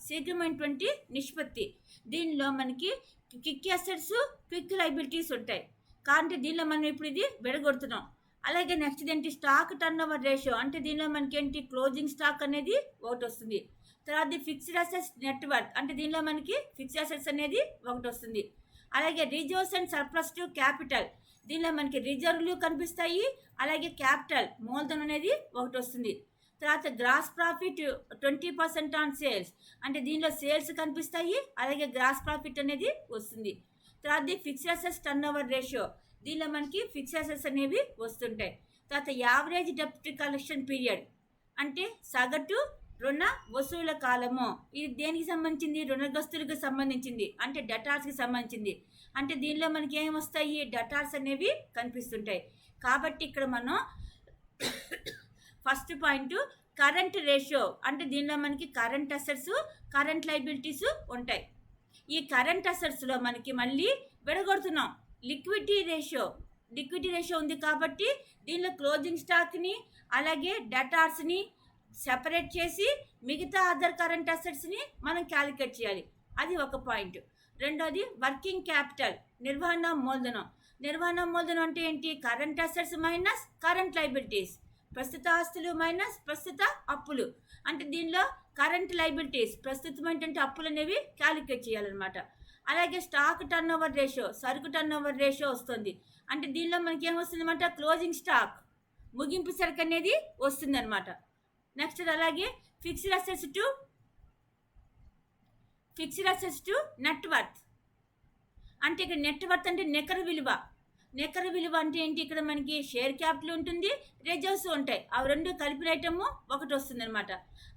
A: శీఘ్రమైనటువంటి నిష్పత్తి. దీనిలో మనకి క్విక్ అసెట్స్, క్విక్ లైబిలిటీస్ ఉంటాయి. కాబట్టి దీనిలో మనం ఇప్పుడు ఇది విడగొడుతున్నాం. అలాగే నెక్స్ట్ ఏంటి? స్టాక్ టర్న్ ఓవర్ రేషియో అంటే దీనిలో మనకి ఏంటి? క్లోజింగ్ స్టాక్ అనేది ఒకటి వస్తుంది. తర్వాత ఫిక్స్డ్ అసెట్స్ నెట్వర్క్ అంటే దీనిలో మనకి ఫిక్స్డ్ అసెట్స్ అనేది ఒకటి వస్తుంది. అలాగే reserves and surplus to capital, దీనిలో మనకి రిజర్వ్లు కనిపిస్తాయి, అలాగే క్యాపిటల్ మూలధనం అనేది ఒకటి వస్తుంది. తర్వాత గ్రాస్ ప్రాఫిట్ 20% ఆన్ సేల్స్ అంటే దీనిలో సేల్స్ కనిపిస్తాయి, అలాగే గ్రాస్ ప్రాఫిట్ అనేది వస్తుంది. తర్వాత fixed assets turnover ratio, దీనిలో మనకి ఫిక్స్డ్ అసెట్స్ అనేవి వస్తుంటాయి. తర్వాత యావరేజ్ డెప్ట్ కలెక్షన్ పీరియడ్ అంటే సగటు రుణ వసూల కాలము. ఇది దేనికి సంబంధించింది? రుణగ్రస్తులకు సంబంధించింది, అంటే డెటార్స్కి సంబంధించింది. అంటే దీనిలో మనకి ఏం వస్తాయి? డెటార్స్ అనేవి కనిపిస్తుంటాయి. కాబట్టి ఇక్కడ మనం ఫస్ట్ పాయింట్ కరెంట్ రేషియో అంటే దీనిలో మనకి కరెంట్ అసెట్స్, కరెంట్ లైబిలిటీస్ ఉంటాయి. ఈ కరెంట్ అసెట్స్లో మనకి మళ్ళీ విడగొడుతున్నాం. లిక్విడిటీ రేషియో ఉంది కాబట్టి దీనిలో క్లోజింగ్ స్టాక్ని అలాగే డెటార్స్ని సెపరేట్ చేసి మిగతా అదర్ కరెంట్ అసెట్స్ని మనం క్యాలిక్యులేట్ చేయాలి. అది ఒక పాయింట్. రెండోది వర్కింగ్ క్యాపిటల్, నిర్వహణ మూలధనం అంటే ఏంటి? Current assets minus current liabilities, ప్రస్తుత ఆస్తులు మైనస్ ప్రస్తుత అప్పులు. అంటే దీనిలో కరెంట్ లైబిలిటీస్, ప్రస్తుతమైనటువంటి అప్పులు అనేవి క్యాలిక్యులేట్ చేయాలన్నమాట. అలాగే స్టాక్ టర్న్ ఓవర్ రేషియో, సరుకు టర్న్ ఓవర్ రేషియో వస్తుంది. అంటే దీనిలో మనకి ఏమొస్తుంది అనమాట? క్లోజింగ్ స్టాక్, ముగింపు సరుకు అనేది వస్తుంది అనమాట. నెక్స్ట్ అలాగే fixed assets to net worth అంటే ఇక్కడ నెట్ వర్త్ అంటే నికర విలువ అంటే ఏంటి? ఇక్కడ మనకి షేర్ క్యాపిటల్ ఉంటుంది, రిజర్వ్స్ ఉంటాయి. అవి రెండు కలిపిన ఐటమ్ ఒకటి వస్తుంది అనమాట.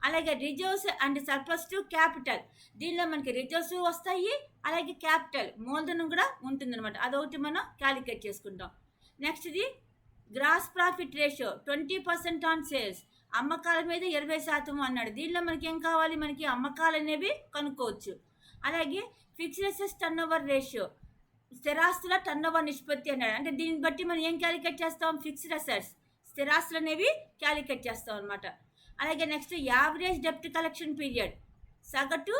A: అలాగే reserves and surplus to capital, దీనిలో మనకి రిజర్వ్స్ వస్తాయి, అలాగే క్యాపిటల్ మూలధనం కూడా ఉంటుంది అనమాట. అదొకటి మనం క్యాలిక్యులేట్ చేసుకుంటాం. నెక్స్ట్ ఇది gross profit ratio 20% on sales, అమ్మకాల మీద 20% అన్నాడు. దీనిలో మనకి ఏం కావాలి? మనకి అమ్మకాలు అనేవి కనుక్కోవచ్చు. అలాగే fixed assets turnover ratio, స్థిరాస్తుల టర్న్ ఓవర్ నిష్పత్తి అన్నాడు. అంటే దీన్ని బట్టి మనం ఏం క్యాలిక్యులేట్ చేస్తాం? ఫిక్స్డ్ అసెట్స్, స్థిరాస్తులు అనేవి క్యాలిక్యులేట్ చేస్తాం అనమాట. అలాగే నెక్స్ట్ యావరేజ్ డెప్ట్ కలెక్షన్ పీరియడ్, సగటు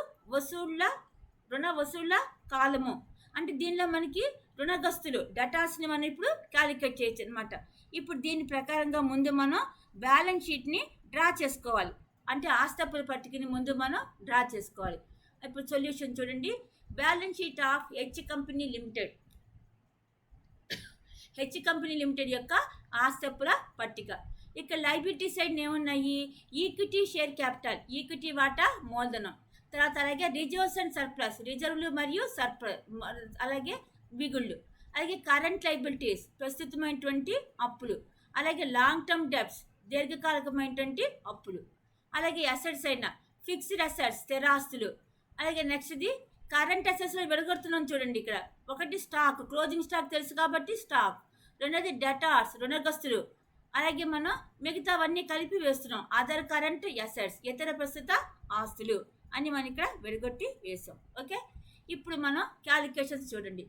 A: రుణ వసూళ్ల కాలము. అంటే దీనిలో మనకి రుణగ్రస్తులు డెటార్స్ని మనం ఇప్పుడు క్యాలిక్యులేట్ చేయొచ్చు అనమాట. ఇప్పుడు దీని ప్రకారంగా ముందు మనం బ్యాలెన్స్ షీట్ని డ్రా చేసుకోవాలి. అంటే ఆస్తప్పుల పట్టికని ముందు మనం డ్రా చేసుకోవాలి. ఇప్పుడు సొల్యూషన్ చూడండి. Balance sheet of H company limited యొక్క ఆస్తప్పుల పట్టిక. ఇక్కడ లైబిలిటీ సైడ్ ఏమున్నాయి? ఈక్విటీ షేర్ క్యాపిటల్, ఈక్విటీ వాటా మూలధనం. తర్వాత అలాగే రిజర్వ్స్ అండ్ సర్ప్లస్, రిజర్వ్లు మరియు అలాగే మిగుళ్ళు. అలాగే కరెంట్ లైబిలిటీస్, ప్రస్తుతమైనటువంటి అప్పులు. అలాగే లాంగ్ టర్మ్ డెబ్ట్స్, దీర్ఘకాలికమైనటువంటి అప్పులు. అలాగే అసెట్స్ అయిన ఫిక్స్డ్ అసెట్స్, స్థిరాస్తులు. అలాగే నెక్స్ట్ది కరెంట్ అసెట్స్లో విడగొడుతున్నాం చూడండి. ఇక్కడ ఒకటి స్టాక్, క్లోజింగ్ స్టాక్ తెలుసు కాబట్టి స్టాక్. రెండోది డెటార్స్, రుణగ్రస్తులు. అలాగే మనం మిగతావన్నీ కలిపి వేస్తున్నాం, అదర్ కరెంట్ అసెట్స్, ఇతర ప్రస్తుత ఆస్తులు అని మనం ఇక్కడ విడగొట్టి వేసాం. ఓకే, ఇప్పుడు మనం క్యాలిక్యులేషన్స్ చూడండి.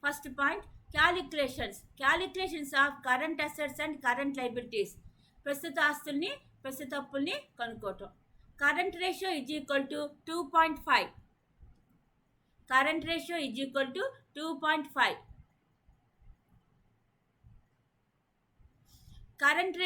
A: First point, calculations of current assets and current liabilities, ప్రస్తుత ఆస్తుల్ని ప్రస్తుత అప్పుల్ని కనుక్కోవటం. Current ratio is equal to 2.5. Current ratio is equal to 2.5. Current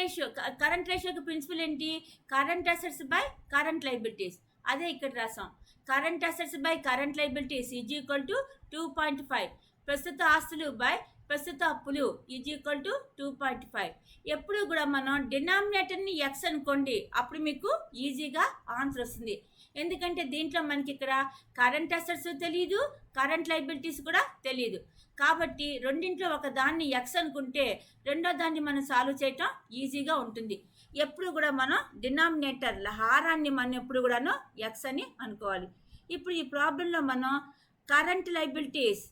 A: రేషియోకి ప్రిన్సిపల్ ఏంటి? Current assets by current liabilities. అదే ఇక్కడ రాసాం, current assets by current liabilities is equal to 2.5. ప్రస్తుత ఆస్తులు బై ప్రస్తుత అప్పులు ఈజ్ ఈక్వల్ టు 2.5. ఎప్పుడు కూడా మనం డినామినేటర్ని ఎక్స్ అనుకోండి, అప్పుడు మీకు ఈజీగా ఆన్సర్ వస్తుంది. ఎందుకంటే దీంట్లో మనకి ఇక్కడ కరెంట్ అసెట్స్ తెలియదు, కరెంట్ లైబిలిటీస్ కూడా తెలియదు. కాబట్టి రెండింట్లో ఒక దాన్ని ఎక్స్ అనుకుంటే రెండో దాన్ని మనం సాల్వ్ చేయటం ఈజీగా ఉంటుంది. ఎప్పుడు కూడా మనం డినామినేటర్ హారాన్ని మనం ఎప్పుడు కూడాను ఎక్స్ అని అనుకోవాలి. ఇప్పుడు ఈ ప్రాబ్లంలో మనం కరెంట్ లైబిలిటీస్,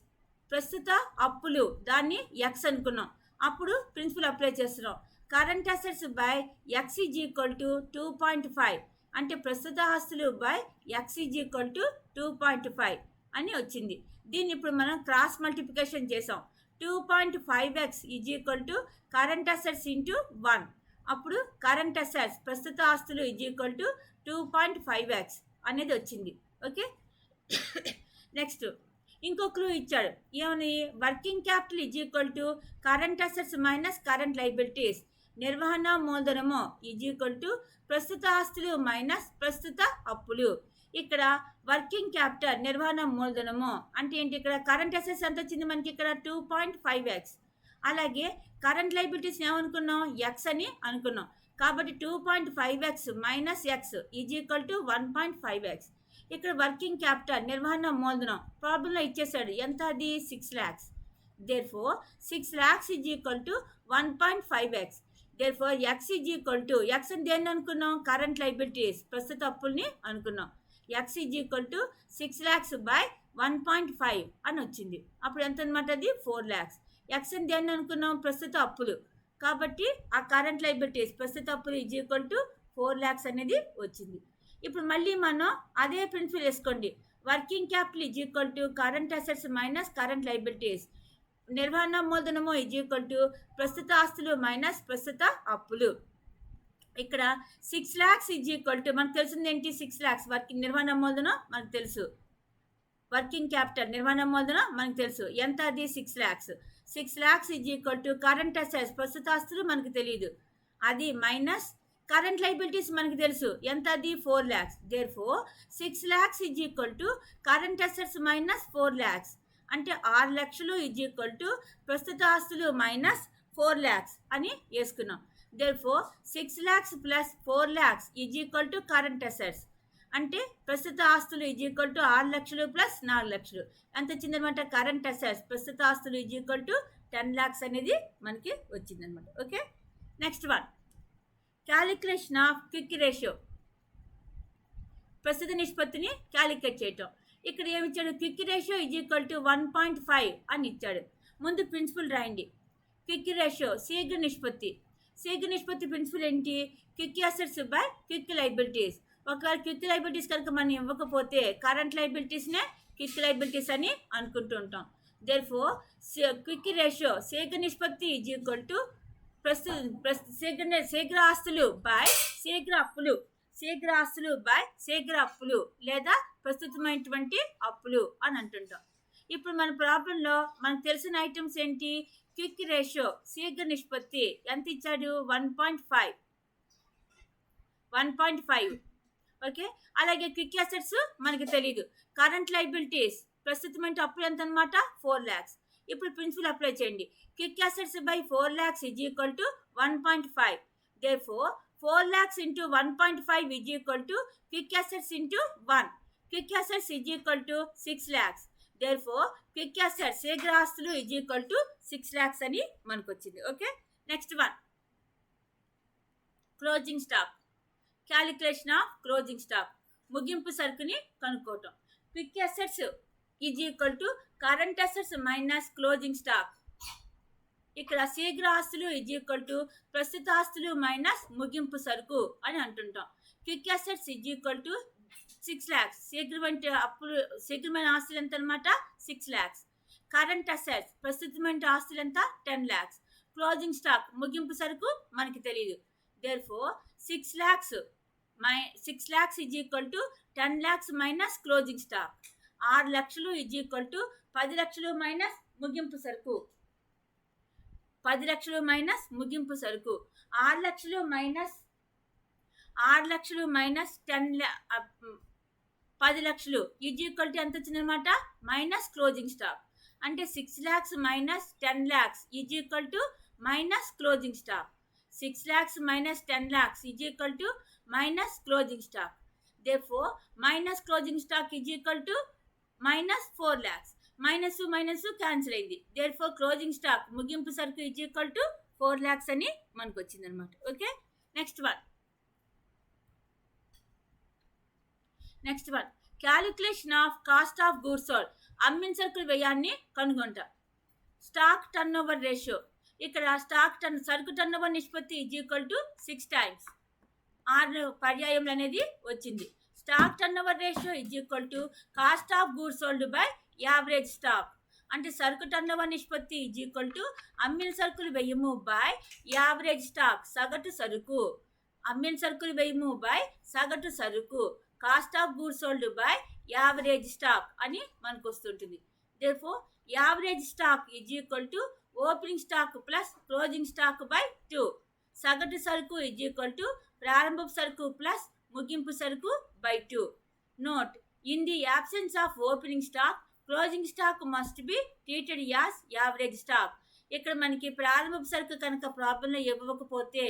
A: ప్రస్తుత అప్పులు, దాన్ని ఎక్స్ అనుకున్నాం. అప్పుడు ప్రిన్సిపల్ అప్లై చేస్తున్నాం. Current assets by X is equal to 2.5, అంటే ప్రస్తుత ఆస్తులు by X is equal to 2.5 అని వచ్చింది. దీన్ని ఇప్పుడు మనం క్రాస్ మల్టిప్లికేషన్ చేసాం. 2.5x is equal to current assets into 1. అప్పుడు కరెంట్ అసెట్స్, ప్రస్తుత ఆస్తులు ఈజ్ ఈక్వల్ టు 2.5x అనేది వచ్చింది. ఓకే, నెక్స్ట్ ఇంకో క్లూ ఇచ్చాడు. ఏమని? Working capital is equal to current assets minus current liabilities, నిర్వహణ మూలధనము ఈజ్ ఈక్వల్ టు ప్రస్తుత ఆస్తులు మైనస్ ప్రస్తుత అప్పులు. ఇక్కడ వర్కింగ్ క్యాపిటల్, నిర్వహణ మూలధనము అంటే ఏంటి? ఇక్కడ కరెంట్ అసెట్స్ ఎంత వచ్చింది మనకి? ఇక్కడ 2.5x. అలాగే కరెంట్ లైబిలిటీస్ ఏమనుకున్నాం? ఎక్స్ అని అనుకున్నాం. కాబట్టి 2.5x minus X is equal to 1.5x. ఇక్కడ వర్కింగ్ క్యాపిటల్, నిర్వహణ మూలధనం ప్రాబ్లంలో ఇచ్చేసాడు. ఎంత అది? 6 lakhs. Therefore 6 lakhs is equal to 1.5x. Therefore X is equal to, X అని దేన్ని అనుకున్నాం? కరెంట్ లైబిలిటీస్, ప్రస్తుత అప్పుల్ని అనుకున్నాం. X is equal to 6 lakhs by 1.5 అని వచ్చింది. అప్పుడు ఎంత అనమాట? అది 4 lakhs. ఎక్స్ అని దేన్ని అనుకున్నాం? ప్రస్తుత అప్పులు. కాబట్టి ఆ కరెంట్ లైబిలిటీస్, ప్రస్తుత అప్పులు ఈజ్ ఈక్వల్ టు 4 lakhs అనేది వచ్చింది. ఇప్పుడు మళ్ళీ మనం అదే ప్రిన్సిపల్ వేసుకోండి. Working capital is equal to current assets minus current liabilities, నిర్వహణ మూలధనము ఈజ్ ఈక్వల్ టు ప్రస్తుత ఆస్తులు మైనస్ ప్రస్తుత అప్పులు. ఇక్కడ 6 lakhs ఈజ్ ఈక్వల్ టు, మనకు తెలిసింది ఏంటి? 6 lakhs. వర్కింగ్ నిర్వహణ మూలధనం మనకు తెలుసు, వర్కింగ్ క్యాపిటల్, నిర్వహణ మూలధనం మనకు తెలుసు. ఎంత అది? 6 lakhs. 6 lakhs is equal to current assets, ప్రస్తుత ఆస్తులు మనకు తెలియదు, అది మైనస్ కరెంట్ లైబిలిటీస్ మనకు తెలుసు, ఎంత అది? 4 lakhs. Therefore 6 lakhs is equal to current assets minus 4 lakhs, అంటే 6 లక్షలు ఈజ్ ఈక్వల్ టు ప్రస్తుత ఆస్తులు మైనస్ 4 lakhs అని వేసుకున్నాం. Therefore 6 lakhs plus 4 lakhs is equal to current assets, అంటే ప్రస్తుత ఆస్తులు ఈజ్ ఈక్వల్ టు 6 లక్షలు ప్లస్ 4 లక్షలు. ఎంత వచ్చిందనమాట? కరెంట్ అసెట్స్, ప్రస్తుత ఆస్తులు ఈజ్ ఈక్వల్ టు 10 lakhs అనేది మనకి వచ్చిందనమాట. Okay, next one, calculation of quick ratio, ప్రస్తుత నిష్పత్తిని క్యాలిక్యులేట్ చేయటం. ఇక్కడ ఏమి ఇచ్చాడు? Quick ratio is equal to 1.5 అని ఇచ్చాడు. ముందు ప్రిన్సిపల్ రాయండి. క్విక్ రేషియో, శీఘ్ర నిష్పత్తి. శీఘ్ర నిష్పత్తి ప్రిన్సిపల్ ఏంటి? Quick assets by quick liabilities. ఒకవేళ క్విక్ లైబిలిటీస్ కనుక మనం ఇవ్వకపోతే కరెంట్ లైబిలిటీస్నే క్విక్ లైబిలిటీస్ అని అనుకుంటూ ఉంటాం. దేర్ఫోర్ క్విక్ రేషియో, శీఘ్ర నిష్పత్తి ఈజ్ ఈక్వల్ టు శీఘ్ర ఆస్తులు బై శీఘ్ర అప్పులు, శీఘ్ర ఆస్తులు బై శీఘ్ర అప్పులు లేదా ప్రస్తుతమైనటువంటి అప్పులు అని అంటుంటాం. ఇప్పుడు మన ప్రాబ్లంలో మనకు తెలిసిన ఐటమ్స్ ఏంటి? క్విక్ రేషియో, శీఘ్ర నిష్పత్తి ఎంత ఇచ్చాడు? 1.5. ఓకే, అలాగే క్విక్ అసెట్స్ మనకి తెలియదు. కరెంట్ లైబిలిటీస్, ప్రస్తుతమైన అప్పులు ఎంత అనమాట? 4 lakhs. ఇప్పుడు ప్రిన్సిపల్ అప్లై చేయండి. Quick assets by 4 lakhs is equal to 1.5. Therefore 4 lakhs into 1.5 is equal to quick assets into 1. Quick assets is equal to 6 lakhs. Therefore quick assets శీఘ్ర ఆస్తులు is equal to 6 lakhs అని మనకు వచ్చింది. Okay, next one closing stock. Calculation of closing stock, ముగింపు సరుకుని కనుక్కోవటం. Quick assets is equal to current assets minus closing stock. ఇక్కడ శీఘ్ర ఆస్తులు ఈజ్ ఈక్వల్ టు ప్రస్తుత ఆస్తులు మైనస్ ముగింపు సరుకు అని అంటుంటాం. Quick assets is equal to 6 lakhs. శీఘ్రమైన ఆస్తులు ఎంత అనమాట? 6 lakhs. కరెంట్ అసెట్స్ ప్రస్తుతమైన ఆస్తులు ఎంత? 10 lakhs. క్లోజింగ్ స్టాక్ ముగింపు సరుకు మనకి తెలియదు. Therefore 6 lakhs is equal to 10 lakhs minus closing stock. 6 లక్షలు ఈజ్ ఈక్వల్ టు 10 లక్షలు మైనస్ ముగింపు సరుకు. 10 లక్షలు మైనస్ ముగింపు సరుకు. 6 లక్షలు మైనస్ 10 లక్షలు ఈజ్ ఈక్వల్ టు ఎంత వచ్చిందనమాట? Minus closing stock. అంటే 6 lakhs minus 10 lakhs is equal to minus closing stock. 6 lakhs minus 10 lakhs is equal to minus closing stock. Therefore minus closing stock is equal to minus 4 lakhs. Minus cancel అయింది. Therefore closing stock ముగింపు సరుకు is equal to 4 lakhs అని మనకు వచ్చింది అనమాట. Okay, next one calculation of cost of goods sold. అమ్మిన సరుకుల వ్యయాన్ని కనుగొంటాం. Stock turnover ratio. ఇక్కడ సరుకు టర్న్ ఓవర్ నిష్పత్తి ఈజ్ ఈక్వల్ టు 6 times. 6 పర్యాయములు అనేది వచ్చింది. Stock turnover ratio is equal to cost of goods sold by average stock. అంటే సరుకు టర్న్ ఓవర్ నిష్పత్తి ఈజ్ ఈక్వల్ టు అమ్మిన సరుకులు వ్యయము బై యావరేజ్ స్టాక్, సగటు సరుకు. అమ్మిన సరుకులు వ్యయము బై సగటు సరుకు, cost of goods sold by average stock అని మనకు వస్తుంటుంది. Therefore average stock is equal to opening stock plus closing stock by 2. సగటు సరుకు ఈజ్ ఈక్వల్ టు ప్రారంభపు సరుకు ప్లస్ ముగింపు సరుకు by 2. Note, in the absence of opening stock closing stock must be treated as average stock. ఇక్కడ మనకి ప్రారంభపు సరుకు కనుక ప్రాబ్లంలో ఇవ్వకపోతే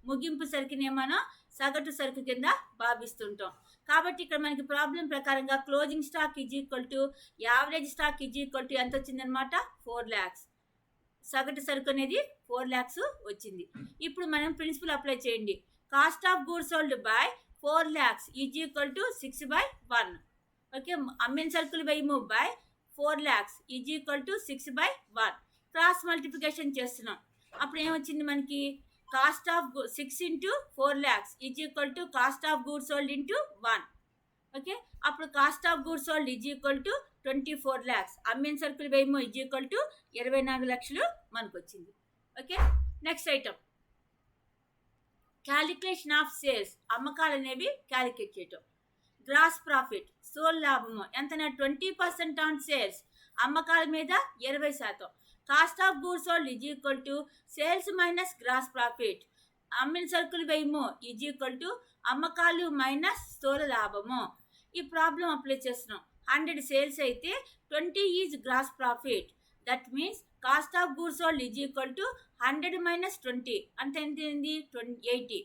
A: ముగింపు సరుకునే మనం సగటు సరుకు కింద భావిస్తుంటాం. కాబట్టి ఇక్కడ మనకి ప్రాబ్లం ప్రకారంగా closing stock is equal to average stock is equal to ఎంత వచ్చిందనమాట? 4 lakhs. సగటు సరుకు అనేది 4 lakhs వచ్చింది. ఇప్పుడు మనం ప్రిన్సిపల్ అప్లై చేయండి. Cost of goods sold by 4 lakhs is equal to 6/1. Okay, అమ్మిన సరుకులు వ్యయము by 4 lakhs is equal to 6/1. Cross multiplication చేస్తున్నాం. అప్పుడు ఏమొచ్చింది మనకి? Cost of 6 into 4 lakhs is equal to cost of goods sold into 1. Okay, అప్పుడు cost of goods sold is equal to 24 lakhs. అమ్మిన సరుకులు వ్యయము ఈజ్ ఈక్వల్ టు 24 లక్షలు మనకు వచ్చింది. Okay, next item calculation of sales. అమ్మకాలు అనేవి క్యాలిక్యులేట్ చేయటం. గ్రాస్ ప్రాఫిట్ సోల్ లాభము ఎంతనా? 20% ఆన్ సేల్స్. అమ్మకాల మీద 20%. Cost of goods sold is equal to sales minus gross profit. అమ్మిన సరుకులు వ్యయము ఈజ్ ఈక్వల్ టు అమ్మకాలు మైనస్ స్థూల లాభము. ఈ ప్రాబ్లం అప్లై చేస్తున్నాం. 100 సేల్స్ అయితే 20 is gross profit. That means cost of goods sold is equal to 100 minus 20 అంటే ఎంత అయింది? 80.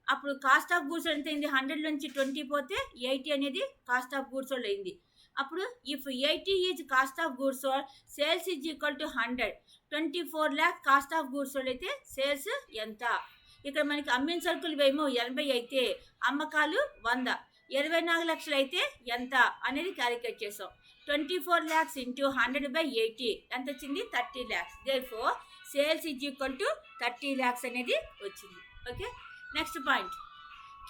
A: అప్పుడు కాస్ట్ ఆఫ్ గూడ్స్ ఎంత అయింది? 100 నుంచి 20 పోతే 80 అనేది కాస్ట్ ఆఫ్ గూడ్స్ సోల్డ్ అయింది. అప్పుడు if 80 is cost of goods sold, sales is equal to 100. 24 lakh cost of goods sold అయితే సేల్స్ ఎంత? ఇక్కడ మనకి అమ్మిన సరుకులు వ్యయము 80 అయితే అమ్మకాలు 100. 24 లక్షలు అయితే ఎంత అనేది క్యాలిక్యులేట్ చేసాం. 24 lakhs ఇంటూ 100/80 ఎంత వచ్చింది? 30 lakhs. Therefore sales is equal to 30 lakhs అనేది వచ్చింది. Okay, next point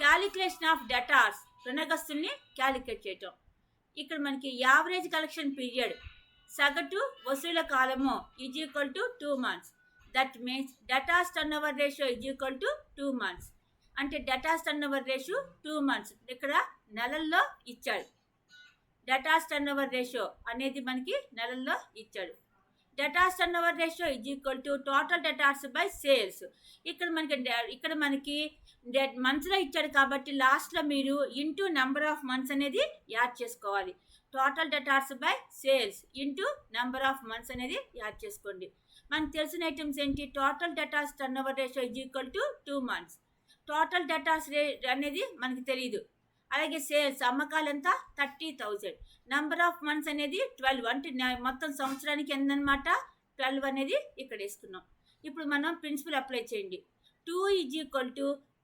A: calculation of debtors. రుణగ్రస్తుల్ని క్యాలిక్యులేట్ చేయటం. ఇక్కడ మనకి యావరేజ్ కలెక్షన్ పీరియడ్, సగటు వసూల కాలము is equal to 2 months. That means debtors turnover ratio is equal to 2 months. అంటే debtors turnover ratio 2 months. ఇక్కడ నెలల్లో ఇచ్చాడు. డెటార్స్ టర్న్ ఓవర్ రేషియో అనేది మనకి నెలల్లో ఇచ్చాడు. Debtors turnover ratio is equal to total debtors by sales. ఇక్కడ మనకి మంత్స్లో ఇచ్చాడు కాబట్టి లాస్ట్లో మీరు ఇంటూ నెంబర్ ఆఫ్ మంత్స్ అనేది యాడ్ చేసుకోవాలి. Total debtors by sales into number of months అనేది యాడ్ చేసుకోండి. మనకు తెలిసిన ఐటమ్స్ ఏంటి? Total debtors turnover ratio is equal to 2 months. Total debtors అనేది మనకి తెలియదు. అలాగే సేల్స్ అమ్మకాలు ఎంత 30,000. నంబర్ ఆఫ్ మంత్స్ అనేది 12, అంటే మొత్తం సంవత్సరానికి ఎంతనమాట 12 అనేది ఇక్కడ వేసుకున్నాం. ఇప్పుడు మనం ప్రిన్సిపల్ అప్లై చేయండి. 2 =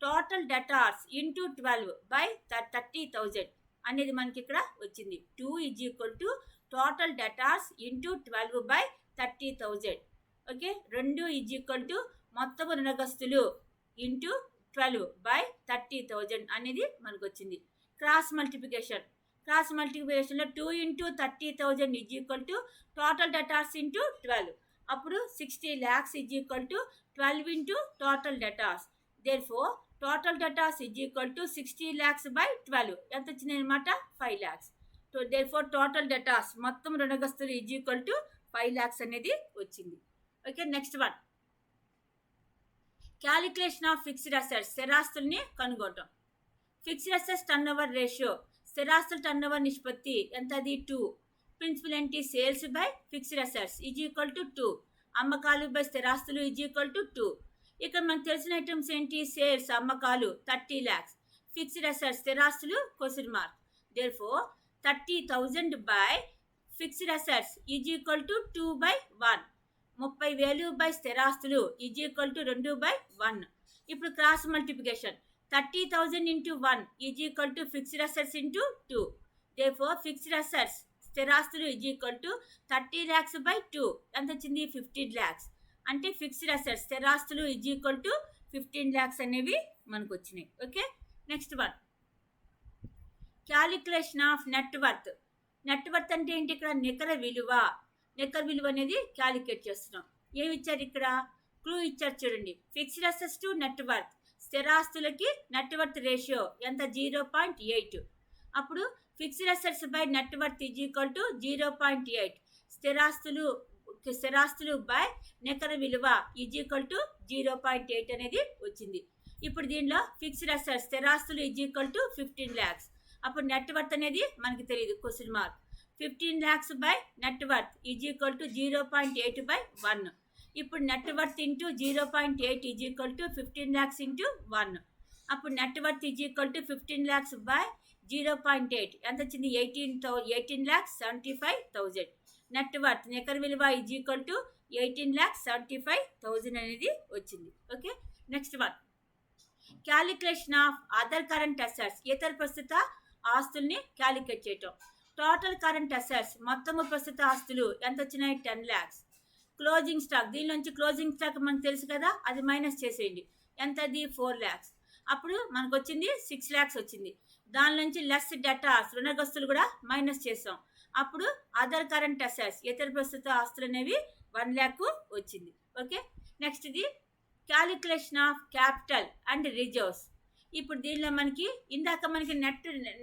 A: టోటల్ డెటార్స్ ఇంటూ 12 బై 30,000 అనేది మనకి ఇక్కడ వచ్చింది. 2 = total debtors into 12 by 30,000. Okay, 2 మొత్తం రుణగ్రస్తులు ఇంటూ 12 బై 30,000 అనేది మనకు వచ్చింది. క్రాస్ మల్టిప్లికేషన్లో 2 × 30,000 టోటల్ డెటార్స్ ఇంటూ 12. అప్పుడు 60 lakhs = 12 into total debtors. Therefore total debtors = 60 lakhs by 12 ఎంత వచ్చింది అనమాట 5 lakhs. దేర్ఫోర్ టోటల్ డెటార్స్ మొత్తం రుణగ్రస్తులు = 5 lakhs అనేది వచ్చింది. Okay, next one calculation of fixed assets, స్థిరాస్తుల్ని కనుగొనటం. ఫిక్స్డ్ అసెట్స్ టర్నోవర్ రేషియో, స్థిరాస్తుల టర్నోవర్ నిష్పత్తి ఎంత, అది 2. ప్రిన్సిపల్ ఏంటి, సేల్స్ బై ఫిక్స్డ్ అసెట్స్ = 2. అమ్మకాలు బై స్థిరాస్తులు = 2. ఇక్కడ మనకు తెలిసిన ఐటమ్స్ ఏంటి, సేల్స్ అమ్మకాలు 30 lakhs, ఫిక్స్డ్ అసెట్స్ స్థిరాస్తులు (?). Therefore 30,000 by fixed assets = 2/1. 30,000 by స్థిరాస్తులు = 2/1. ఇప్పుడు cross multiplication 30,000 × 1 = fixed assets into 2. Therefore fixed assets స్థిరాస్తులు = 30 lakhs బై 2 ఎంత వచ్చింది 15 lakhs. అంటే ఫిక్స్డ్ అసెట్స్ స్థిరాస్తులు = 15 lakhs అనేవి మనకు వచ్చినాయి. Okay, next one calculation of net worth. Net worth అంటే ఏంటి, ఇక్కడ నికర విలువ అనేది క్యాలిక్యులేట్ చేస్తున్నాం. ఏమి ఇచ్చారు, ఇక్కడ క్లూ ఇచ్చారు చూడండి. Fixed assets to net worth, స్థిరాస్తులకి నెట్ వర్త్ రేషియో ఎంత 0.8. అప్పుడు fixed assets by net worth = 0.8. స్థిరాస్తులు బై నికర విలువ = 0.8 అనేది వచ్చింది. ఇప్పుడు దీనిలో ఫిక్స్డ్ అసెట్స్ స్థిరాస్తులు = 15 lakhs. అప్పుడు నెట్ వర్త్ అనేది మనకి తెలియదు, question mark. 15 lakhs by net worth = 0.8/1. ఇప్పుడు net worth into 0.8 = 15 lakhs into 1. అప్పుడు నెట్ వర్త్ = 15 lakhs బై 0.8 ఎంత వచ్చింది 18,75,000. నెట్ వర్త్ నికర విలువ = 18,75,000 అనేది వచ్చింది. Okay, next one calculation of other current assets, ఇతర ప్రస్తుత ఆస్తుల్ని క్యాలిక్యులేట్ చేయటం. టోటల్ కరెంట్ అసెట్స్ మొత్తము ప్రస్తుత ఆస్తులు ఎంత వచ్చినాయి 10 lakhs. క్లోజింగ్ స్టాక్, దీనిలోంచి క్లోజింగ్ స్టాక్ మనకు తెలుసు కదా, అది మైనస్ చేసేయండి. ఎంత, అది 4 lakhs. అప్పుడు మనకు వచ్చింది 6 lakhs వచ్చింది. దానిలోంచి లెస్ డెటార్స్ రుణగ్రస్తులు కూడా మైనస్ చేసాం. అప్పుడు అదర్ కరెంట్ అసెట్స్ ఇతర ప్రస్తుత ఆస్తులు అనేవి 1 lakh వచ్చింది. ఓకే, నెక్స్ట్ ఇది calculation of capital and reserves. ఇప్పుడు దీనిలో మనకి ఇందాక మనకి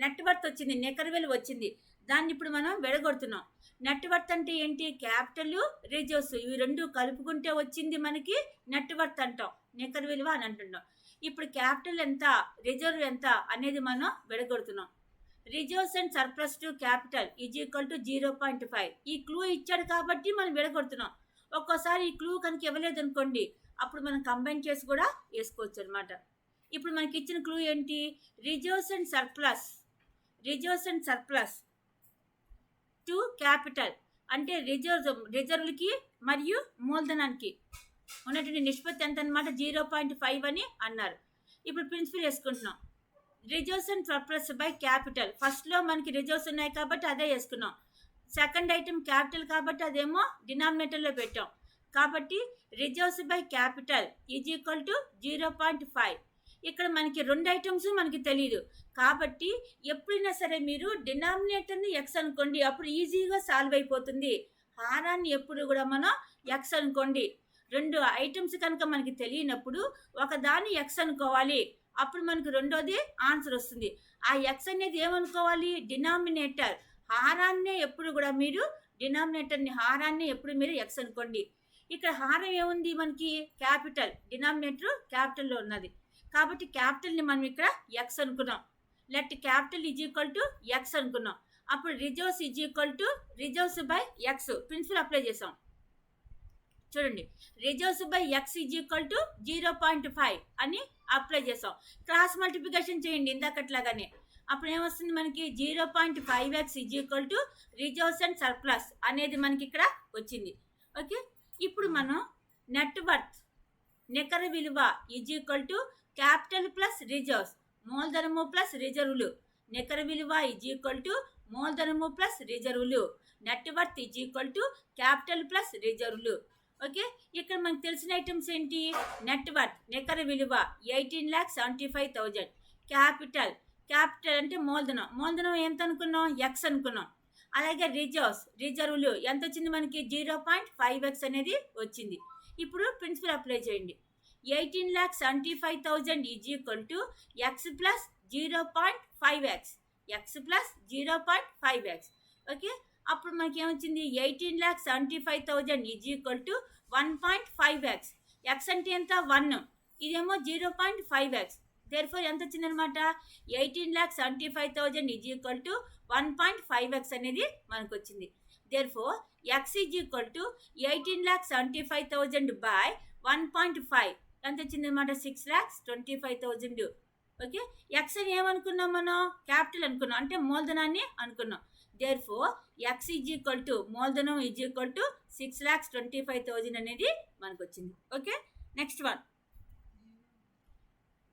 A: నెట్ వర్త్ వచ్చింది, నికర విలువ వచ్చింది. దాన్ని ఇప్పుడు మనం విడగొడుతున్నాం. నెట్ వర్త్ అంటే ఏంటి, క్యాపిటల్ రిజర్వ్స్ ఇవి రెండు కలుపుకుంటే వచ్చింది మనకి నెట్ వర్త్ అంటాం, నికర విలువ అని అంటున్నాం. ఇప్పుడు క్యాపిటల్ ఎంత, రిజర్వ్ ఎంత అనేది మనం విడగొడుతున్నాం. Reserves and surplus to capital = 0.5. ఈ క్లూ ఇచ్చాడు కాబట్టి మనం విడగొడుతున్నాం. ఒక్కోసారి ఈ క్లూ కనుక ఇవ్వలేదు అనుకోండి, అప్పుడు మనం కంబైన్ చేసి కూడా వేసుకోవచ్చు అనమాట. ఇప్పుడు మనకి ఇచ్చిన క్లూ ఏంటి, reserves and surplus to capital అంటే రిజర్వ్లకి మరియు మూలధనానికి ఉన్నటువంటి నిష్పత్తి ఎంత అనమాట 0.5 అని అన్నారు. ఇప్పుడు ప్రిన్సిపల్ వేసుకుంటున్నాం. Reserves and surplus by capital, ఫస్ట్లో మనకి రిజర్వ్స్ ఉన్నాయి కాబట్టి అదే వేసుకున్నాం. సెకండ్ ఐటమ్ క్యాపిటల్ కాబట్టి అదేమో డినామినేటర్లో పెట్టాం. కాబట్టి రిజర్వ్స్ బై క్యాపిటల్ = 0.5. ఇక్కడ మనకి 2 ఐటమ్స్ మనకి తెలియదు కాబట్టి ఎప్పుడైనా సరే మీరు డినామినేటర్ని ఎక్స్ అనుకోండి, అప్పుడు ఈజీగా సాల్వ్ అయిపోతుంది. హారాన్ని ఎప్పుడు కూడా మనం ఎక్స్ అనుకోండి. 2 ఐటమ్స్ కనుక మనకి తెలియనప్పుడు ఒకదాన్ని ఎక్స్ అనుకోవాలి, అప్పుడు మనకు రెండోది ఆన్సర్ వస్తుంది. ఆ ఎక్స్ అనేది ఏమనుకోవాలి, డినామినేటర్. హారాన్నే ఎప్పుడు కూడా మీరు హారాన్ని ఎప్పుడు మీరు ఎక్స్ అనుకోండి. ఇక్కడ హారం ఏముంది మనకి, క్యాపిటల్, డినామినేటర్ క్యాపిటల్లో ఉన్నది కాబట్టి క్యాపిటల్ని మనం ఇక్కడ ఎక్స్ అనుకున్నాం. లెట్ క్యాపిటల్ = ఎక్స్ అనుకున్నాం. అప్పుడు reserves by X principal apply చేసాం. చూడండి, రిజర్వ్స్ బై ఎక్స్ = 0.5 అని అప్లై చేసాం. క్రాస్ మల్టిప్లికేషన్ చేయండి ఇందాకట్లాగానే. అప్పుడు ఏమొస్తుంది మనకి 0.5x is equal to reserves and surplus అనేది మనకి ఇక్కడ వచ్చింది. ఓకే, ఇప్పుడు మనం నెట్ వర్త్ నికర విలువ is equal to capital plus reserves, మూలధనము ప్లస్ రిజర్వులు. నికర విలువ ఈజ్ ఈక్వల్ టు మూలధనము ప్లస్ రిజర్వులు. Net worth is equal to capital plus రిజర్వులు. ఓకే, ఇక్కడ మనకు తెలిసిన ఐటమ్స్ ఏంటి? నెట్ వర్త్ నికర విలువ 18,75,000. క్యాపిటల్ అంటే మూలధనం ఎంత అనుకున్నాం? ఎక్స్ అనుకున్నాం. అలాగే రిజర్వులు ఎంత వచ్చింది మనకి? 0.5x అనేది వచ్చింది. ఇప్పుడు ప్రిన్సిపల్ అప్లై చేయండి. 18,75,000 is equal to X plus 0.5x, X plus 0.5x. Okay, అప్పుడు మనకి ఏమొచ్చింది? 18,75,000 is equal to 1.5x. X అంటే ఎంత? 1, ఇదేమో 0.5x. దేర్ఫోర్ ఎంత వచ్చిందనమాట? 18,75,000 ఈజ్ ఈక్వల్ టు 1.5x అనేది మనకు వచ్చింది. Therefore X is equal to 18,75,000 by 1.5 ఎంత వచ్చిందనమాట? 6,25,000. ఓకే, ఎక్స్ అని ఏమనుకున్నాం మనం? క్యాపిటల్ అనుకున్నాం, అంటే మూలధనాన్ని అనుకున్నాం. Therefore X is equal to మూలధనం ఈజ్ ఈక్వల్ టు 6,25,000 అనేది మనకు వచ్చింది. Okay, next one.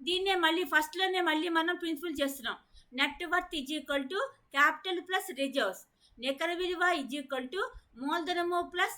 A: దీన్నే మళ్ళీ ఫస్ట్లోనే మళ్ళీ మనం ప్రిన్సిపల్ చేస్తున్నాం. Net worth is equal to capital plus reserves, నికర విలువ ఈజ్ ఈక్వల్ టు మూలధనము ప్లస్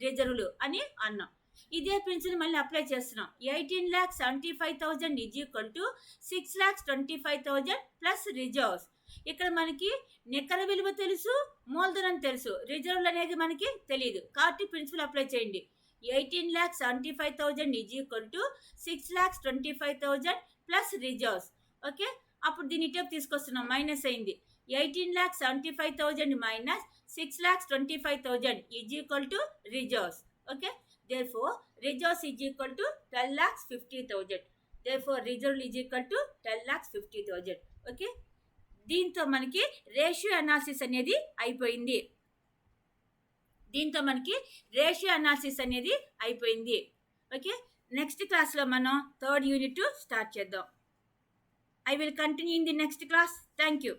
A: రిజర్వులు అని అన్నాం. ఇదే ప్రిన్సిపల్ మళ్ళీ అప్లై చేస్తున్నాం. 18,75,000 is equal to 6,25,000 plus reserves. ఇక్కడ మనకి నికర విలువ తెలుసు, మూలధనం తెలుసు, రిజర్వులు అనేది మనకి తెలియదు. కాబట్టి ప్రిన్సిపల్ అప్లై చేయండి. 18,75,000 is equal to 6,25,000 plus reserves. Okay, అప్పుడు దీని ఇటేపు తీసుకొస్తున్నాం, మైనస్ అయింది. 18,75,000 minus 6,25,000 is equal to reserves. Okay, therefore reserves is equal to 12,50,000. therefore reserve is equal to 12,50,000. Okay, దీంతో మనకి రేషియో అనాలిసిస్ అనేది అయిపోయింది. ఓకే, నెక్స్ట్ క్లాస్లో మనం 3rd యూనిట్ స్టార్ట్ చేద్దాం. I will continue in the next class. Thank you.